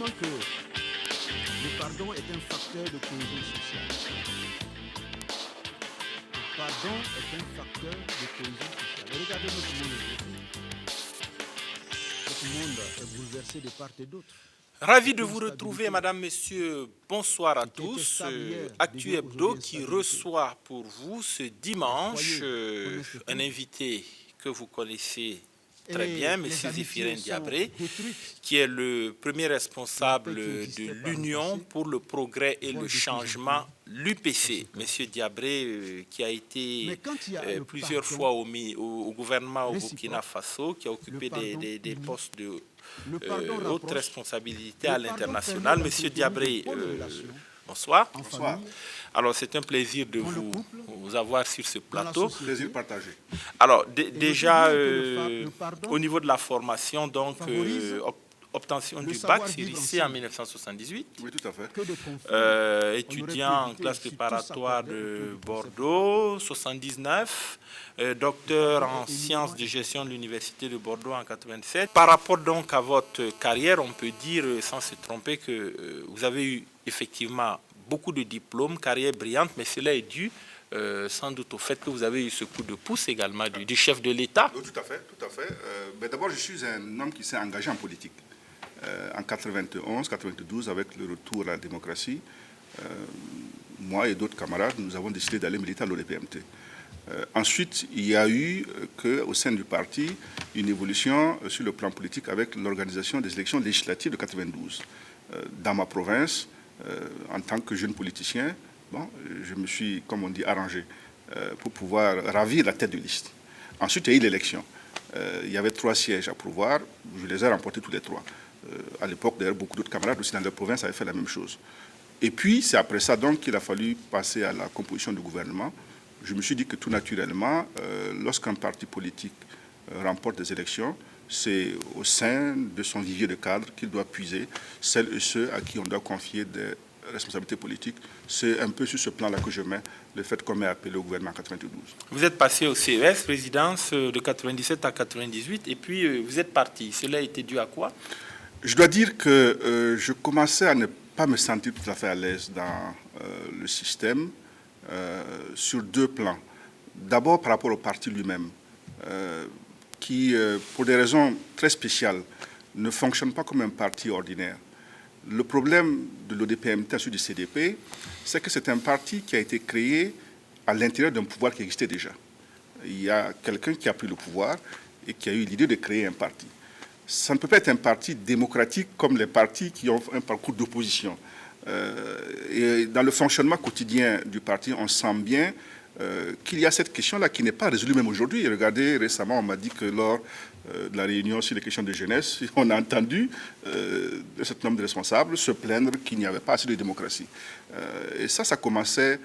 simplement que le pardon est un facteur de cohésion sociale. Le pardon est un facteur de cohésion sociale. Et regardez notre monde aujourd'hui. Notre monde est bouleversé de part et d'autre. Ravi de vous retrouver, madame, messieurs. Bonsoir à tous. Actu Hebdo qui reçoit pour vous ce dimanche un invité que vous connaissez très bien, M. Zéphirin Diabré, qui est le premier responsable de l'Union pour le progrès et le changement, l'UPC. M. Diabré, qui a été plusieurs fois au gouvernement au Burkina Faso, qui a occupé des postes de haute responsabilité à l'international. Monsieur Diabré, bonsoir. Bonsoir. Alors, c'est un plaisir de vous avoir sur ce plateau. Plaisir partagé. Alors, déjà, au niveau de la formation, donc, obtention du bac, c'est ici en 1978. Oui, tout à fait. Étudiant en classe préparatoire de Bordeaux, 79. Docteur en sciences de gestion de l'Université de Bordeaux en 87. Par rapport donc à votre carrière, on peut dire, sans se tromper, que vous avez eu effectivement beaucoup de diplômes, carrière brillante, mais cela est dû sans doute au fait que vous avez eu ce coup de pouce également du chef de l'État. Oui, tout à fait, tout à fait. D'abord, je suis un homme qui s'est engagé en politique. En 91, 92, avec le retour à la démocratie, moi et d'autres camarades, nous avons décidé d'aller militer à l'ODPMT. Ensuite, il y a eu au sein du parti une évolution sur le plan politique avec l'organisation des élections législatives de 92. Dans ma province, en tant que jeune politicien, je me suis, comme on dit, arrangé pour pouvoir ravir la tête de liste. Ensuite, il y a eu l'élection. Il y avait 3 sièges à pourvoir. Je les ai remportés tous les 3. À l'époque, d'ailleurs, beaucoup d'autres camarades aussi dans leur province avaient fait la même chose. Et puis, c'est après ça donc qu'il a fallu passer à la composition du gouvernement. Je me suis dit que tout naturellement, lorsqu'un parti politique remporte des élections, c'est au sein de son vivier de cadres qu'il doit puiser celles et ceux à qui on doit confier des responsabilités politiques. C'est un peu sur ce plan-là que je mets le fait qu'on m'ait appelé au gouvernement en 92. Vous êtes passé au CES, présidence de 97 à 98, et puis vous êtes parti. Cela a été dû à quoi? Je dois dire que je commençais à ne pas me sentir tout à fait à l'aise dans le système. Sur 2 plans. D'abord par rapport au parti lui-même, qui, pour des raisons très spéciales, ne fonctionne pas comme un parti ordinaire. Le problème de l'ODPMT sur du CDP, c'est que c'est un parti qui a été créé à l'intérieur d'un pouvoir qui existait déjà. Il y a quelqu'un qui a pris le pouvoir et qui a eu l'idée de créer un parti. Ça ne peut pas être un parti démocratique comme les partis qui ont un parcours d'opposition. Et dans le fonctionnement quotidien du parti, on sent bien qu'il y a cette question-là qui n'est pas résolue même aujourd'hui. Regardez, récemment, on m'a dit que lors de la réunion sur les questions de jeunesse, on a entendu un certain nombre de responsables se plaindre qu'il n'y avait pas assez de démocratie. Et ça commençait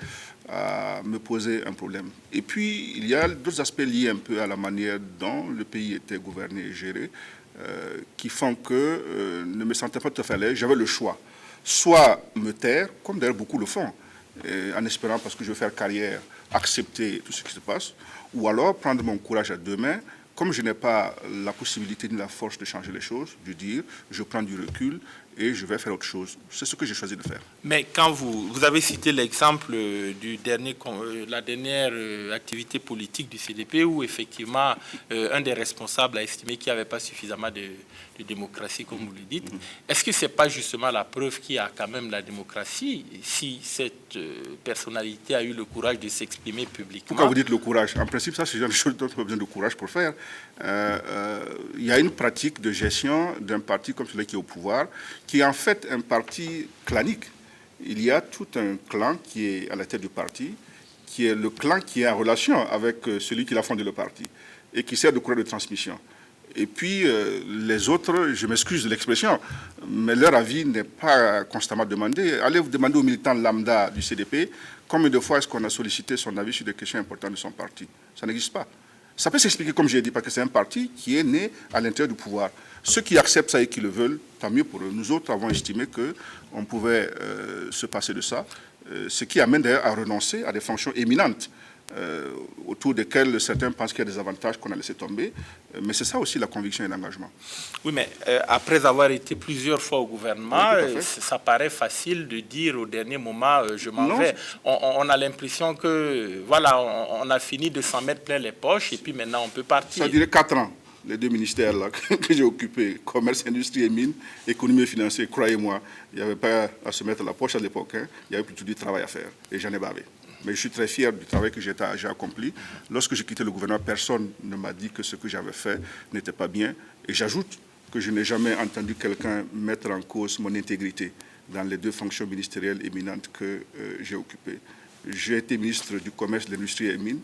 à me poser un problème. Et puis, il y a d'autres aspects liés un peu à la manière dont le pays était gouverné et géré, qui font que ne me sentais pas tout à fait à l'aise. J'avais le choix. Soit me taire, comme d'ailleurs beaucoup le font, en espérant, parce que je veux faire carrière, accepter tout ce qui se passe, ou alors prendre mon courage à 2 mains, comme je n'ai pas la possibilité ni la force de changer les choses, de dire, je prends du recul et je vais faire autre chose. C'est ce que j'ai choisi de faire. Mais quand vous avez cité l'exemple la dernière activité politique du CDP, où effectivement un des responsables a estimé qu'il n'y avait pas suffisamment de démocratie, comme vous le dites, est-ce que ce n'est pas justement la preuve qu'il y a quand même la démocratie, si cette personnalité a eu le courage de s'exprimer publiquement? Pourquoi vous dites le courage? En principe, ça, c'est une chose dont on a besoin de courage pour faire. Il y a une pratique de gestion d'un parti comme celui qui est au pouvoir, qui est en fait un parti clanique. Il y a tout un clan qui est à la tête du parti, qui est le clan qui est en relation avec celui qui a fondé le parti et qui sert de courroie de transmission. Et puis, les autres, je m'excuse de l'expression, mais leur avis n'est pas constamment demandé. Allez vous demander aux militants lambda du CDP combien de fois est-ce qu'on a sollicité son avis sur des questions importantes de son parti. Ça n'existe pas. Ça peut s'expliquer, comme j'ai dit, parce que c'est un parti qui est né à l'intérieur du pouvoir. Ceux qui acceptent ça et qui le veulent, tant mieux pour eux. Nous autres avons estimé qu'on pouvait se passer de ça, ce qui amène d'ailleurs à renoncer à des fonctions éminentes autour desquels certains pensent qu'il y a des avantages qu'on a laissé tomber. Mais c'est ça aussi la conviction et l'engagement. Oui, mais après avoir été plusieurs fois au gouvernement, Oui, ça paraît facile de dire au dernier moment, je m'en vais. On a l'impression que, voilà, on a fini de s'en mettre plein les poches et puis maintenant on peut partir. Ça dirait 4 ans, les deux ministères là, que j'ai occupés, commerce, industrie et mines, économie et financier, croyez-moi, il n'y avait pas à se mettre la poche à l'époque, hein. Il y avait plutôt du travail à faire et j'en ai bavé. Mais je suis très fier du travail que j'ai accompli. Lorsque j'ai quitté le gouvernement, personne ne m'a dit que ce que j'avais fait n'était pas bien. Et j'ajoute que je n'ai jamais entendu quelqu'un mettre en cause mon intégrité dans les 2 fonctions ministérielles éminentes que j'ai occupées. J'ai été ministre du Commerce, de l'Industrie et des Mines,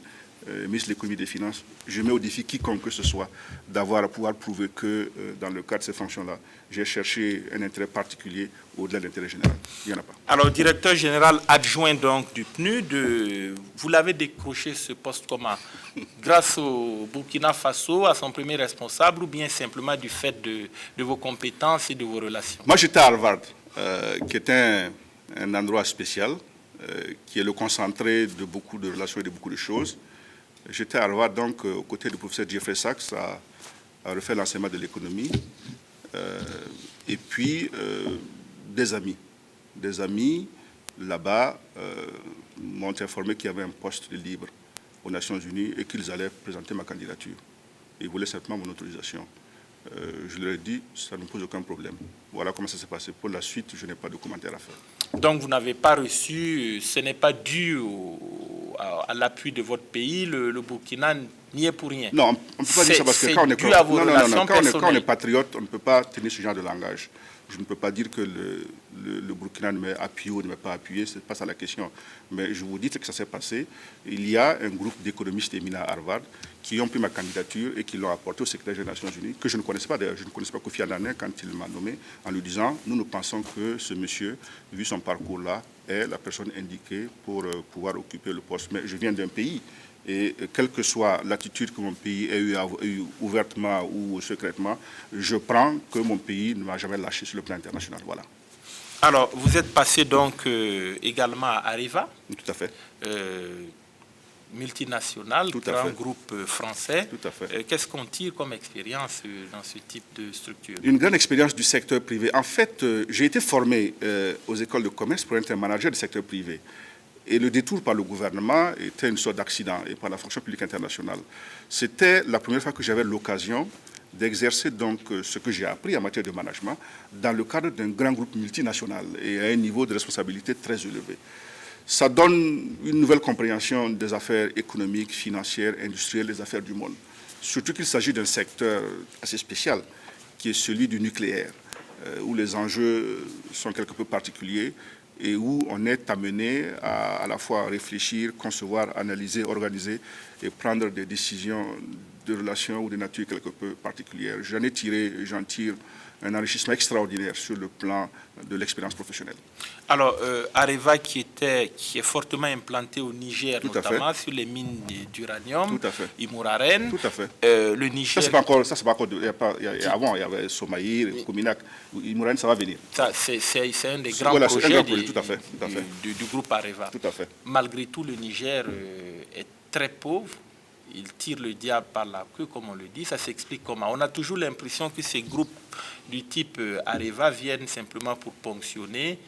ministre de l'Économie et des Finances. Je mets au défi quiconque que ce soit d'avoir à pouvoir prouver que dans le cadre de ces fonctions-là, j'ai cherché un intérêt particulier au-delà de l'intérêt général. Il n'y en a pas. Alors, directeur général adjoint donc du PNUD, vous l'avez décroché ce poste comment? Grâce au Burkina Faso, à son premier responsable, ou bien simplement du fait de vos compétences et de vos relations? Moi, j'étais à Harvard, qui est un endroit spécial, qui est le concentré de beaucoup de relations et de beaucoup de choses. J'étais à Harvard, donc, aux côtés du professeur Jeffrey Sachs, à refaire l'enseignement de l'économie. Et puis, des amis. Des amis, là-bas, m'ont informé qu'il y avait un poste de libre aux Nations Unies et qu'ils allaient présenter ma candidature. Ils voulaient simplement mon autorisation. Je leur ai dit, ça ne pose aucun problème. Voilà comment ça s'est passé. Pour la suite, je n'ai pas de commentaires à faire. Donc, vous n'avez pas reçu, ce n'est pas dû à l'appui de votre pays, le Burkina n'y est pour rien. Non, on ne peut pas dire ça parce que quand on est patriote, on ne peut pas tenir ce genre de langage. Je ne peux pas dire que le Burkina ne m'a appuyé ou ne m'a pas appuyé, ce n'est pas ça la question. Mais je vous dis que ça s'est passé. Il y a un groupe d'économistes éminents à Harvard qui ont pris ma candidature et qui l'ont apportée au secrétaire général des Nations Unies, que je ne connaissais pas d'ailleurs. Je ne connaissais pas Kofi Annan quand il m'a nommé, en lui disant « Nous pensons que ce monsieur, vu son parcours-là, est la personne indiquée pour pouvoir occuper le poste. Mais je viens d'un pays. Et quelle que soit l'attitude que mon pays ait eu ouvertement ou secrètement, je prends que mon pays ne m'a jamais lâché sur le plan international. Voilà. Alors, vous êtes passé donc également à Areva. Tout à fait. Multinational, grand groupe français. Tout à fait. Qu'est-ce qu'on tire comme expérience dans ce type de structure? Une grande expérience du secteur privé. En fait, j'ai été formé aux écoles de commerce pour être un manager du secteur privé. Et le détour par le gouvernement était une sorte d'accident, et par la fonction publique internationale. C'était la première fois que j'avais l'occasion d'exercer donc ce que j'ai appris en matière de management dans le cadre d'un grand groupe multinational et à un niveau de responsabilité très élevé. Ça donne une nouvelle compréhension des affaires économiques, financières, industrielles, des affaires du monde. Surtout qu'il s'agit d'un secteur assez spécial, qui est celui du nucléaire, où les enjeux sont quelque peu particuliers, et où on est amené à la fois réfléchir, concevoir, analyser, organiser et prendre des décisions de relations ou de nature quelque peu particulière. J'en ai tiré et j'en tire un enrichissement extraordinaire sur le plan de l'expérience professionnelle. Alors, Areva qui est fortement implanté au Niger, notamment sur les mines d'uranium, Imouraren. Tout à fait. Le Niger... Ça, c'est pas encore avant, il y avait Somaïr, Kominak. Imouraren, ça va venir. C'est un des grands projets du groupe Areva. Tout à fait. Malgré tout, le Niger est très pauvre. Il tire le diable par la queue, comme on le dit. Ça s'explique comment? On a toujours l'impression que ces groupes du type Areva viennent simplement pour ponctionner,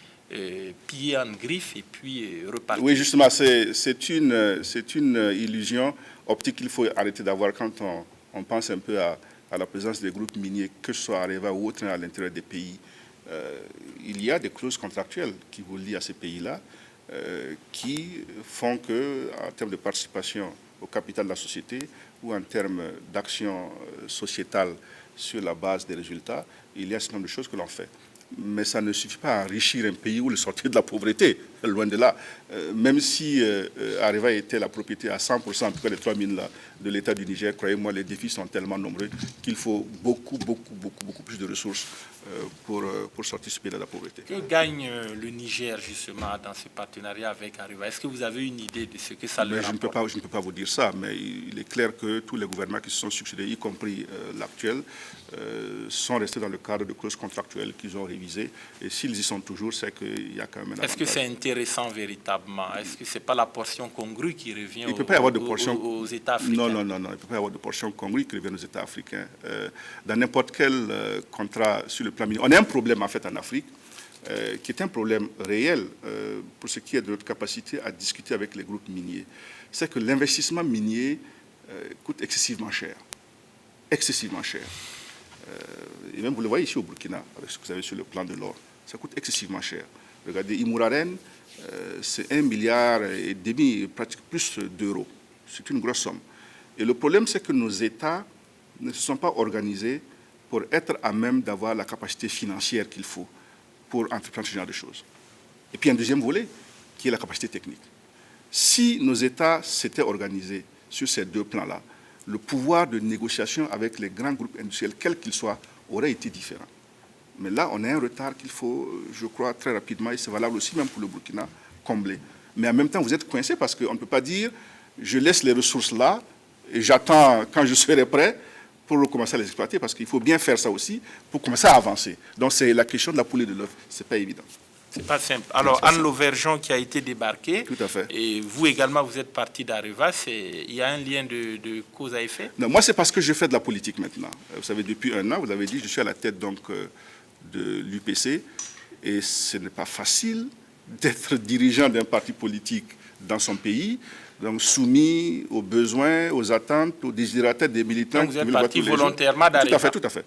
piller en griffe et puis repartir. Oui, justement, c'est une illusion optique qu'il faut arrêter d'avoir quand on pense un peu à la présence des groupes miniers, que ce soit Areva ou autre à l'intérieur des pays. Il y a des clauses contractuelles qui vous lient à ces pays-là, qui font que, en termes de participation au capital de la société ou en termes d'action sociétale sur la base des résultats, il y a un certain nombre de choses que l'on fait. Mais ça ne suffit pas à enrichir un pays ou le sortir de la pauvreté, loin de là. Même si Areva était la propriété à 100%, en tout cas les 3 mines là, de l'État du Niger, croyez-moi, les défis sont tellement nombreux qu'il faut beaucoup plus de ressources pour sortir ce pays de la pauvreté. Que gagne le Niger justement dans ce partenariat avec Areva? Est-ce que vous avez une idée de ce que ça leur rapporte? Je ne peux pas vous dire ça, mais il est clair que tous les gouvernements qui se sont succédés, y compris l'actuel, sont restés dans le cadre de clauses contractuelles qu'ils ont révisées. Et s'ils y sont toujours, c'est qu'il y a quand même un avantage. Est-ce que c'est intéressant véritablement? Est-ce que ce n'est pas la portion congrue qui revient aux États africains? Non, il ne peut pas y avoir de portion congrue qui revient aux États africains. Dans n'importe quel contrat sur le plan minier, on a un problème en fait en Afrique, qui est un problème réel pour ce qui est de notre capacité à discuter avec les groupes miniers. C'est que l'investissement minier coûte excessivement cher. Excessivement cher. Et même vous le voyez ici au Burkina, avec ce que vous avez sur le plan de l'or. Ça coûte excessivement cher. Regardez, Imouraren, c'est 1,5 milliard, presque plus d'euros. C'est une grosse somme. Et le problème, c'est que nos États ne se sont pas organisés pour être à même d'avoir la capacité financière qu'il faut pour entreprendre ce genre de choses. Et puis un deuxième volet, qui est la capacité technique. Si nos États s'étaient organisés sur ces deux plans-là, le pouvoir de négociation avec les grands groupes industriels, quels qu'ils soient, aurait été différent. Mais là, on a un retard qu'il faut, je crois, très rapidement, et c'est valable aussi même pour le Burkina, combler. Mais en même temps, vous êtes coincé parce qu'on ne peut pas dire je laisse les ressources là et j'attends quand je serai prêt pour commencer à les exploiter, parce qu'il faut bien faire ça aussi pour commencer à avancer. Donc c'est la question de la poule et de l'œuf, ce n'est pas évident. C'est pas simple. Alors, Anne Lauvergeon qui a été débarqué, tout à fait. Et vous également, vous êtes parti d'Areva, il y a un lien de cause à effet? Non, moi, c'est parce que je fais de la politique maintenant. Vous savez, depuis 1 an, vous l'avez dit, je suis à la tête donc, de l'UPC, et ce n'est pas facile d'être dirigeant d'un parti politique dans son pays, donc soumis aux besoins, aux attentes, aux désirata des militants. Donc vous êtes parti volontairement d'Areva? Tout à fait.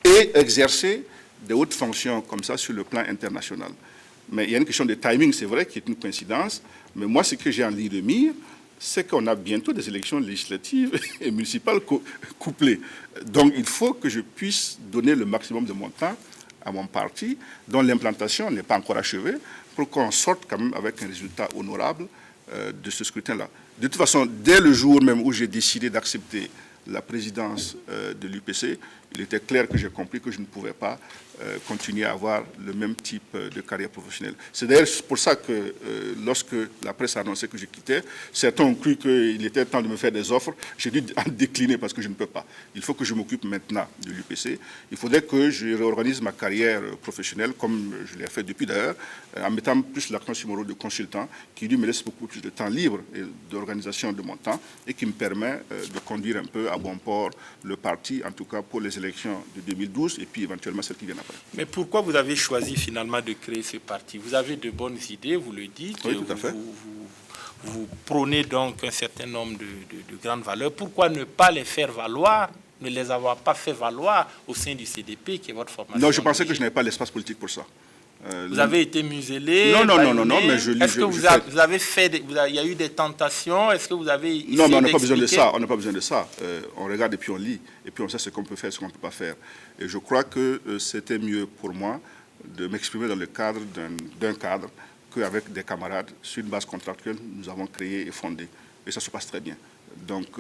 Et exercer des hautes fonctions comme ça sur le plan international. Mais il y a une question de timing, c'est vrai, qui est une coïncidence. Mais moi, ce que j'ai en ligne de mire, c'est qu'on a bientôt des élections législatives et municipales couplées. Donc, il faut que je puisse donner le maximum de mon temps à mon parti, dont l'implantation n'est pas encore achevée, pour qu'on sorte quand même avec un résultat honorable de ce scrutin-là. De toute façon, dès le jour même où j'ai décidé d'accepter la présidence de l'UPC, il était clair que j'ai compris que je ne pouvais pas continuer à avoir le même type de carrière professionnelle. C'est d'ailleurs pour ça que lorsque la presse a annoncé que je quittais, certains ont cru qu'il était temps de me faire des offres. J'ai dû en décliner parce que je ne peux pas. Il faut que je m'occupe maintenant de l'UPC. Il faudrait que je réorganise ma carrière professionnelle, comme je l'ai fait depuis d'ailleurs, en mettant plus l'accent sur mon rôle de consultant, qui lui me laisse beaucoup plus de temps libre et d'organisation de mon temps, et qui me permet de conduire un peu à bon port le parti, en tout cas pour les élections de 2012 et puis éventuellement celles qui viennent après. Mais pourquoi vous avez choisi finalement de créer ce parti? Vous avez de bonnes idées, vous le dites. Oui, tout à fait. Vous prônez donc un certain nombre de grandes valeurs. Pourquoi ne pas les faire valoir, ne les avoir pas fait valoir au sein du CDP, qui est votre formation? Non, je pensais que je n'avais pas l'espace politique pour ça. Vous avez été muselé? Non, mais je lis. Est-ce que vous avez fait, il y a eu des tentations? Est-ce que vous avez Non, mais on n'a pas besoin de ça. On n'a pas besoin de ça. On regarde et puis on lit. Et puis on sait ce qu'on peut faire et ce qu'on ne peut pas faire. Et je crois que c'était mieux pour moi de m'exprimer dans le cadre d'un cadre qu'avec des camarades sur une base contractuelle nous avons créé et fondé. Et ça se passe très bien. Donc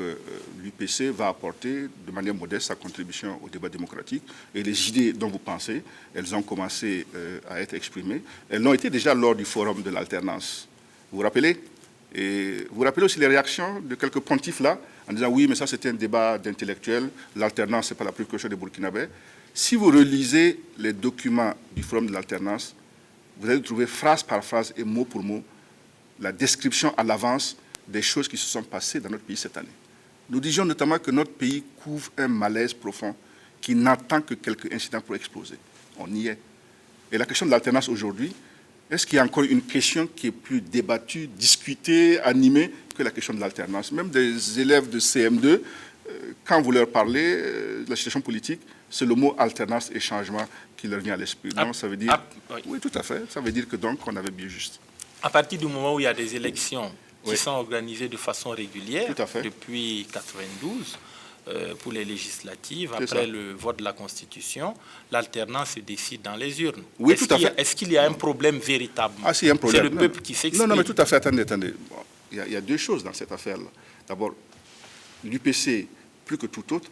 l'UPC va apporter de manière modeste sa contribution au débat démocratique. Et les idées dont vous pensez, elles ont commencé à être exprimées. Elles l'ont été déjà lors du forum de l'alternance. Vous vous rappelez? Et vous vous rappelez aussi les réactions de quelques pontifs là, en disant oui, mais ça c'était un débat d'intellectuels, l'alternance c'est pas la plus quelque chose des Burkinabés. Si vous relisez les documents du forum de l'alternance, vous allez trouver phrase par phrase et mot pour mot la description à l'avance des choses qui se sont passées dans notre pays cette année. Nous disions notamment que notre pays couvre un malaise profond qui n'attend que quelques incidents pour exploser. On y est. Et la question de l'alternance aujourd'hui, est-ce qu'il y a encore une question qui est plus débattue, discutée, animée que la question de l'alternance? Même des élèves de CM2, quand vous leur parlez de la situation politique, c'est le mot alternance et changement qui leur vient à l'esprit. Donc ça veut dire... Oui, tout à fait. Ça veut dire que donc on avait bien juste. À partir du moment où il y a des élections qui sont organisées de façon régulière depuis 1992 pour les législatives, après le vote de la Constitution, l'alternance se décide dans les urnes. Oui, tout à fait. Est-ce qu'il y a un problème véritablement? Ah, si, il y a un problème. C'est le peuple qui s'exprime. Non, mais tout à fait. Attendez. Bon, il y a deux choses dans cette affaire-là. D'abord, l'UPC, plus que tout autre,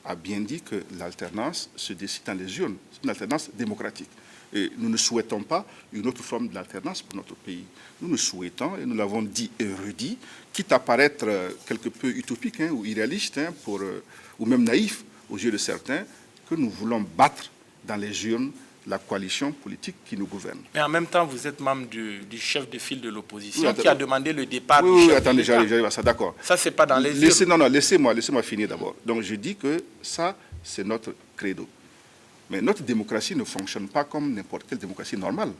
a bien dit que l'alternance se décide dans les urnes. C'est une alternance démocratique. Et nous ne souhaitons pas une autre forme d'alternance pour notre pays. Nous ne souhaitons, et nous l'avons dit et redit, quitte à paraître quelque peu utopique ou irréaliste, ou même naïf aux yeux de certains, que nous voulons battre dans les urnes la coalition politique qui nous gouverne. Mais en même temps, vous êtes membre du chef de file de l'opposition Oui, qui a demandé le départ oui, du chef attendez, de l'État. j'arrive à ça, d'accord. Ça, c'est pas dans les urnes. Non, laissez-moi finir d'abord. Donc, je dis que ça, c'est notre credo. Mais notre démocratie ne fonctionne pas comme n'importe quelle démocratie normale.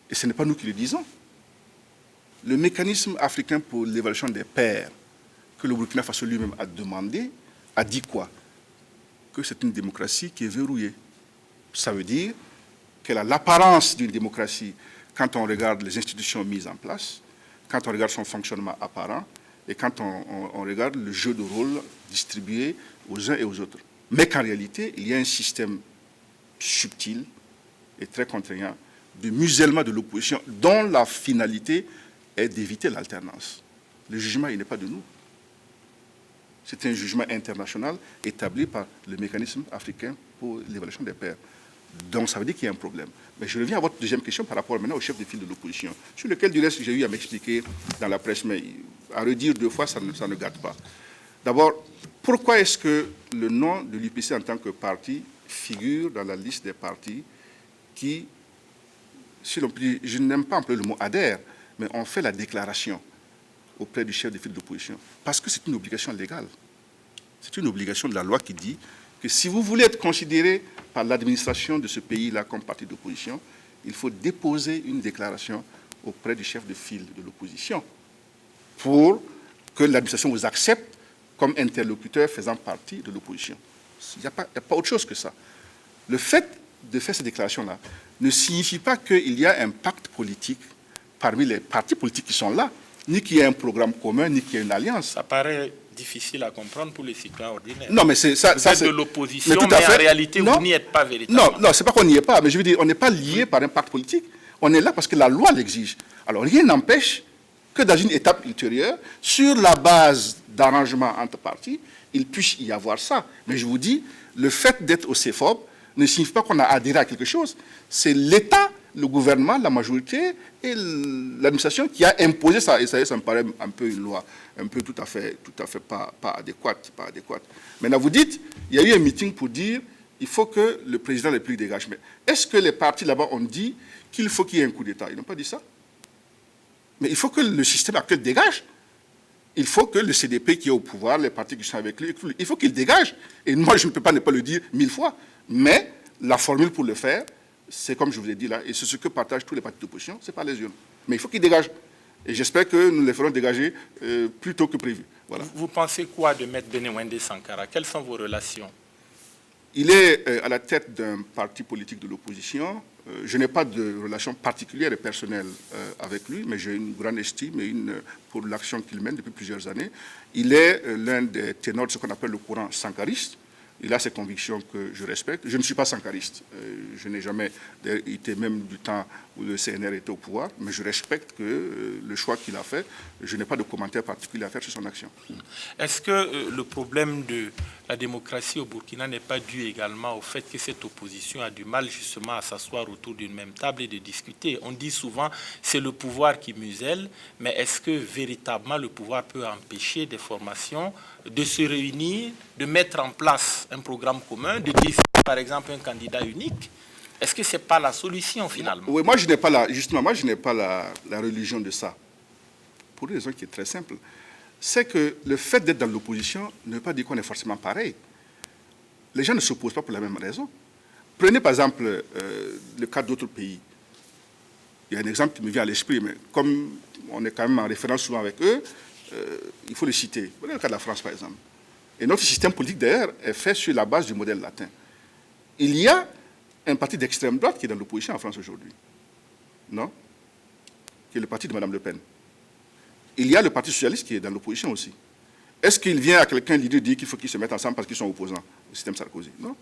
Et ce n'est pas nous qui le disons. Le mécanisme africain pour l'évaluation des pairs que le Burkina Faso lui-même a demandé, a dit quoi? Que c'est une démocratie qui est verrouillée. Ça veut dire qu'elle a l'apparence d'une démocratie quand on regarde les institutions mises en place, quand on regarde son fonctionnement apparent et quand on regarde le jeu de rôle distribué aux uns et aux autres. Mais qu'en réalité, il y a un système subtil et très contraignant de musellement de l'opposition dont la finalité est d'éviter l'alternance. Le jugement, il n'est pas de nous. C'est un jugement international établi par le mécanisme africain pour l'évaluation des pairs. Donc ça veut dire qu'il y a un problème. Mais je reviens à votre deuxième question par rapport maintenant au chef de file de l'opposition, sur lequel du reste j'ai eu à m'expliquer dans la presse, mais à redire 2 fois, ça ne gâte pas. D'abord, pourquoi est-ce que le nom de l'UPC en tant que parti figure dans la liste des partis qui, si l'on peut dire, je n'aime pas employer le mot adhère, mais on fait la déclaration auprès du chef de file d'opposition. Parce que c'est une obligation légale. C'est une obligation de la loi qui dit que si vous voulez être considéré par l'administration de ce pays-là comme parti d'opposition, il faut déposer une déclaration auprès du chef de file de l'opposition pour que l'administration vous accepte comme interlocuteur faisant partie de l'opposition. Il n'y a pas autre chose que ça. Le fait de faire cette déclaration-là ne signifie pas qu'il y a un pacte politique parmi les partis politiques qui sont là, ni qu'il y ait un programme commun, ni qu'il y ait une alliance. Ça paraît difficile à comprendre pour les citoyens ordinaires. Non, mais c'est ça. Vous êtes de l'opposition, mais en réalité, vous n'y êtes pas véritablement. Non, c'est pas qu'on n'y est pas, mais je veux dire, on n'est pas lié par un pacte politique. On est là parce que la loi l'exige. Alors, rien n'empêche que dans une étape ultérieure, sur la base d'arrangements entre partis, il puisse y avoir ça. Mais je vous dis, le fait d'être au CEFOB ne signifie pas qu'on a adhéré à quelque chose. C'est l'État, le gouvernement, la majorité et l'administration qui a imposé ça. Et ça me paraît un peu une loi, un peu tout à fait pas adéquate. Maintenant, vous dites, il y a eu un meeting pour dire il faut que le président de la République dégage. Mais est-ce que les partis là-bas ont dit qu'il faut qu'il y ait un coup d'État? Ils n'ont pas dit ça. Mais il faut que le système actuel dégage. Il faut que le CDP qui est au pouvoir, les partis qui sont avec lui, il faut qu'il dégage. Et moi, je ne peux pas ne pas le dire 1000 fois. Mais la formule pour le faire, c'est comme je vous ai dit là, et c'est ce que partagent tous les partis d'opposition, c'est pas les urnes. Mais il faut qu'ils dégagent. Et j'espère que nous les ferons dégager plus tôt que prévu. Voilà. Vous pensez quoi de M. Benewende Sankara? Quelles sont vos relations? Il est à la tête d'un parti politique de l'opposition. Je n'ai pas de relation particulière et personnelle avec lui, mais j'ai une grande estime pour l'action qu'il mène depuis plusieurs années. Il est l'un des ténors de ce qu'on appelle le courant sankariste. Il a ses convictions que je respecte. Je ne suis pas sankariste. Je n'ai jamais été, même du temps où le CNR était au pouvoir, mais je respecte le choix qu'il a fait. Je n'ai pas de commentaire particulier à faire sur son action. Est-ce que le problème de la démocratie au Burkina n'est pas dû également au fait que cette opposition a du mal justement à s'asseoir autour d'une même table et de discuter? On dit souvent c'est le pouvoir qui muselle, mais est-ce que véritablement le pouvoir peut empêcher des formations de se réunir, de mettre en place un programme commun, de décider par exemple un candidat unique? Est-ce que ce n'est pas la solution finalement? Oui, moi je n'ai pas la religion de ça. Pour une raison qui est très simple. C'est que le fait d'être dans l'opposition ne veut pas dire qu'on est forcément pareil. Les gens ne s'opposent pas pour la même raison. Prenez par exemple le cas d'autres pays. Il y a un exemple qui me vient à l'esprit, mais comme on est quand même en référence souvent avec eux, il faut le citer. Prenez le cas de la France par exemple. Et notre système politique d'ailleurs est fait sur la base du modèle latin. Il y a un parti d'extrême droite qui est dans l'opposition en France aujourd'hui. Non? Qui est le parti de Mme Le Pen. Il y a le Parti socialiste qui est dans l'opposition aussi. Est-ce qu'il vient à quelqu'un l'idée de dire qu'il faut qu'ils se mettent ensemble parce qu'ils sont opposants au système Sarkozy? Non.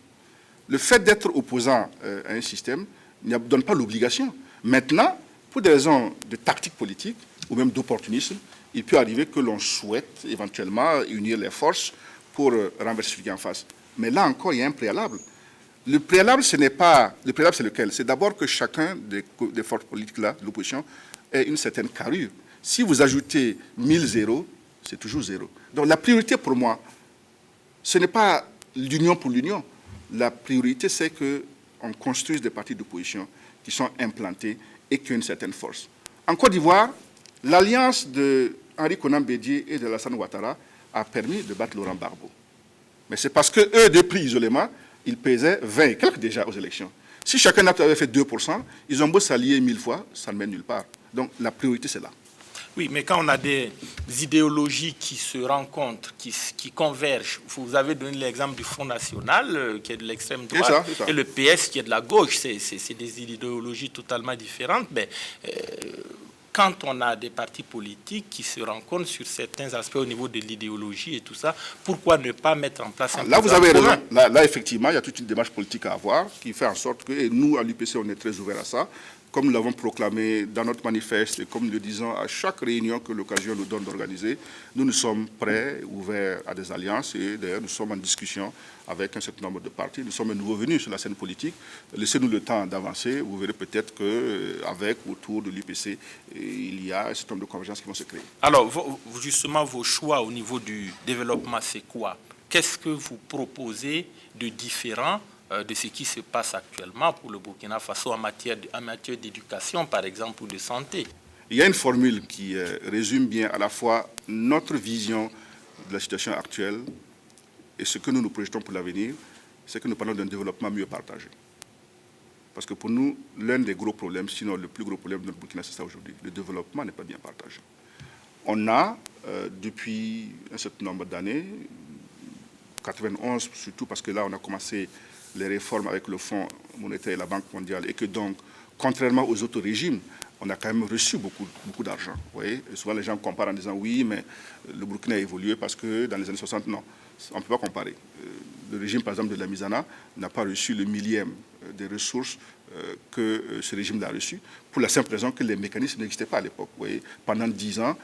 Le fait d'être opposant à un système ne donne pas l'obligation. Maintenant, pour des raisons de tactique politique ou même d'opportunisme, il peut arriver que l'on souhaite éventuellement unir les forces pour renverser celui qui est en face. Mais là encore, il y a un préalable. Le préalable, c'est lequel? C'est d'abord que chacun des forces politiques-là, de l'opposition, ait une certaine carrure. Si vous ajoutez 1000 zéros, c'est toujours zéro. Donc la priorité pour moi, ce n'est pas l'union pour l'union. La priorité, c'est qu'on on construise des partis d'opposition qui sont implantés et qui ont une certaine force. En Côte d'Ivoire, l'alliance de Henri Konan Bédié et de Alassane Ouattara a permis de battre Laurent Gbagbo. Mais c'est parce qu'eux, deux pris isolément, ils pesaient 20 et quelques déjà aux élections. Si chacun avait fait 2%, ils ont beau s'allier 1000 fois, ça ne mène nulle part. Donc la priorité, c'est là. Oui, mais quand on a des idéologies qui se rencontrent, qui convergent, vous avez donné l'exemple du Front National, qui est de l'extrême droite, c'est ça. et le PS qui est de la gauche, c'est des idéologies totalement différentes, mais quand on a des partis politiques qui se rencontrent sur certains aspects au niveau de l'idéologie et tout ça, pourquoi ne pas mettre en place un Là, vous programme avez commun? raison. Là, effectivement, il y a toute une démarche politique à avoir qui fait en sorte que, et nous, à l'UPC, on est très ouverts à ça, comme nous l'avons proclamé dans notre manifeste et comme nous le disons à chaque réunion que l'occasion nous donne d'organiser, nous sommes prêts, ouverts à des alliances et d'ailleurs nous sommes en discussion avec un certain nombre de partis. Nous sommes un nouveau venus sur la scène politique. Laissez-nous le temps d'avancer. Vous verrez peut-être qu'avec, autour de l'UPC, il y a un certain nombre de convergences qui vont se créer. Alors, justement, vos choix au niveau du développement, c'est quoi? Qu'est-ce que vous proposez de différent de ce qui se passe actuellement pour le Burkina Faso en matière d'éducation, par exemple, ou de santé? Il y a une formule qui résume bien à la fois notre vision de la situation actuelle et ce que nous nous projetons pour l'avenir, c'est que nous parlons d'un développement mieux partagé. Parce que pour nous, l'un des gros problèmes, sinon le plus gros problème de notre Burkina, c'est ça aujourd'hui. Le développement n'est pas bien partagé. On a, depuis un certain nombre d'années, 91 surtout, parce que là, on a commencé les réformes avec le Fonds monétaire et la Banque mondiale, et que donc, contrairement aux autres régimes, on a quand même reçu beaucoup d'argent. Vous voyez, et souvent les gens comparent en disant oui, mais le Burkina a évolué parce que dans les années 60, non, on ne peut pas comparer. Le régime, par exemple, de la Mizana n'a pas reçu le millième des ressources que ce régime a reçu, pour la simple raison que les mécanismes n'existaient pas à l'époque. Pendant 10 ans,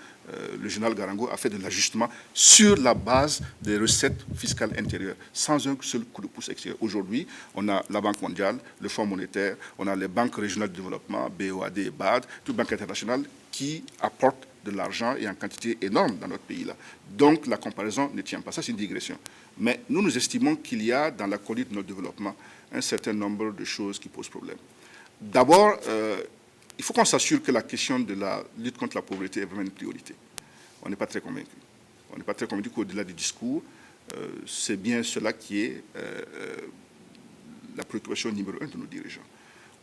le général Garango a fait de l'ajustement sur la base des recettes fiscales intérieures, sans un seul coup de pouce extérieur. Aujourd'hui, on a la Banque mondiale, le Fonds monétaire, on a les banques régionales de développement, BOAD et BAD, toutes banques internationales qui apportent de l'argent et en quantité énorme dans notre pays-là. Donc la comparaison ne tient pas. Ça, c'est une digression. Mais nous estimons qu'il y a dans la conduite de notre développement un certain nombre de choses qui posent problème. D'abord, il faut qu'on s'assure que la question de la lutte contre la pauvreté est vraiment une priorité. On n'est pas très convaincu. On n'est pas très convaincu qu'au-delà du discours, c'est bien cela qui est la préoccupation numéro 1 de nos dirigeants.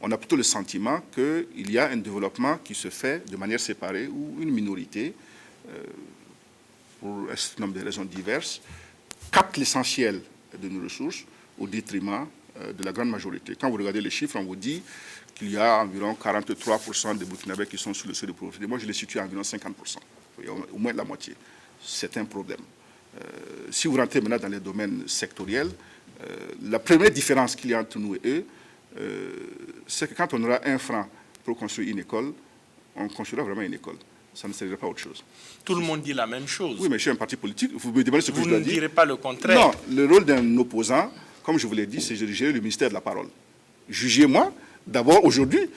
On a plutôt le sentiment qu'il y a un développement qui se fait de manière séparée où une minorité, pour un certain nombre de raisons diverses, capte l'essentiel de nos ressources au détriment de la grande majorité. Quand vous regardez les chiffres, on vous dit qu'il y a environ 43% des Burkinabés qui sont sous le seuil de pauvreté. Moi, je les situe à environ 50%, au moins la moitié. C'est un problème. Si vous rentrez maintenant dans les domaines sectoriels, la première différence qu'il y a entre nous et eux, c'est que quand on aura 1 franc pour construire une école, on construira vraiment une école. Ça ne servira pas à autre chose. Tout le monde dit la même chose. Oui, mais je suis un parti politique. Vous me demandez ce que je dois dire. Vous ne direz pas le contraire. Non, le rôle d'un opposant, comme je vous l'ai dit, c'est de gérer le ministère de la parole. Jugez-moi. D'abord, aujourd'hui,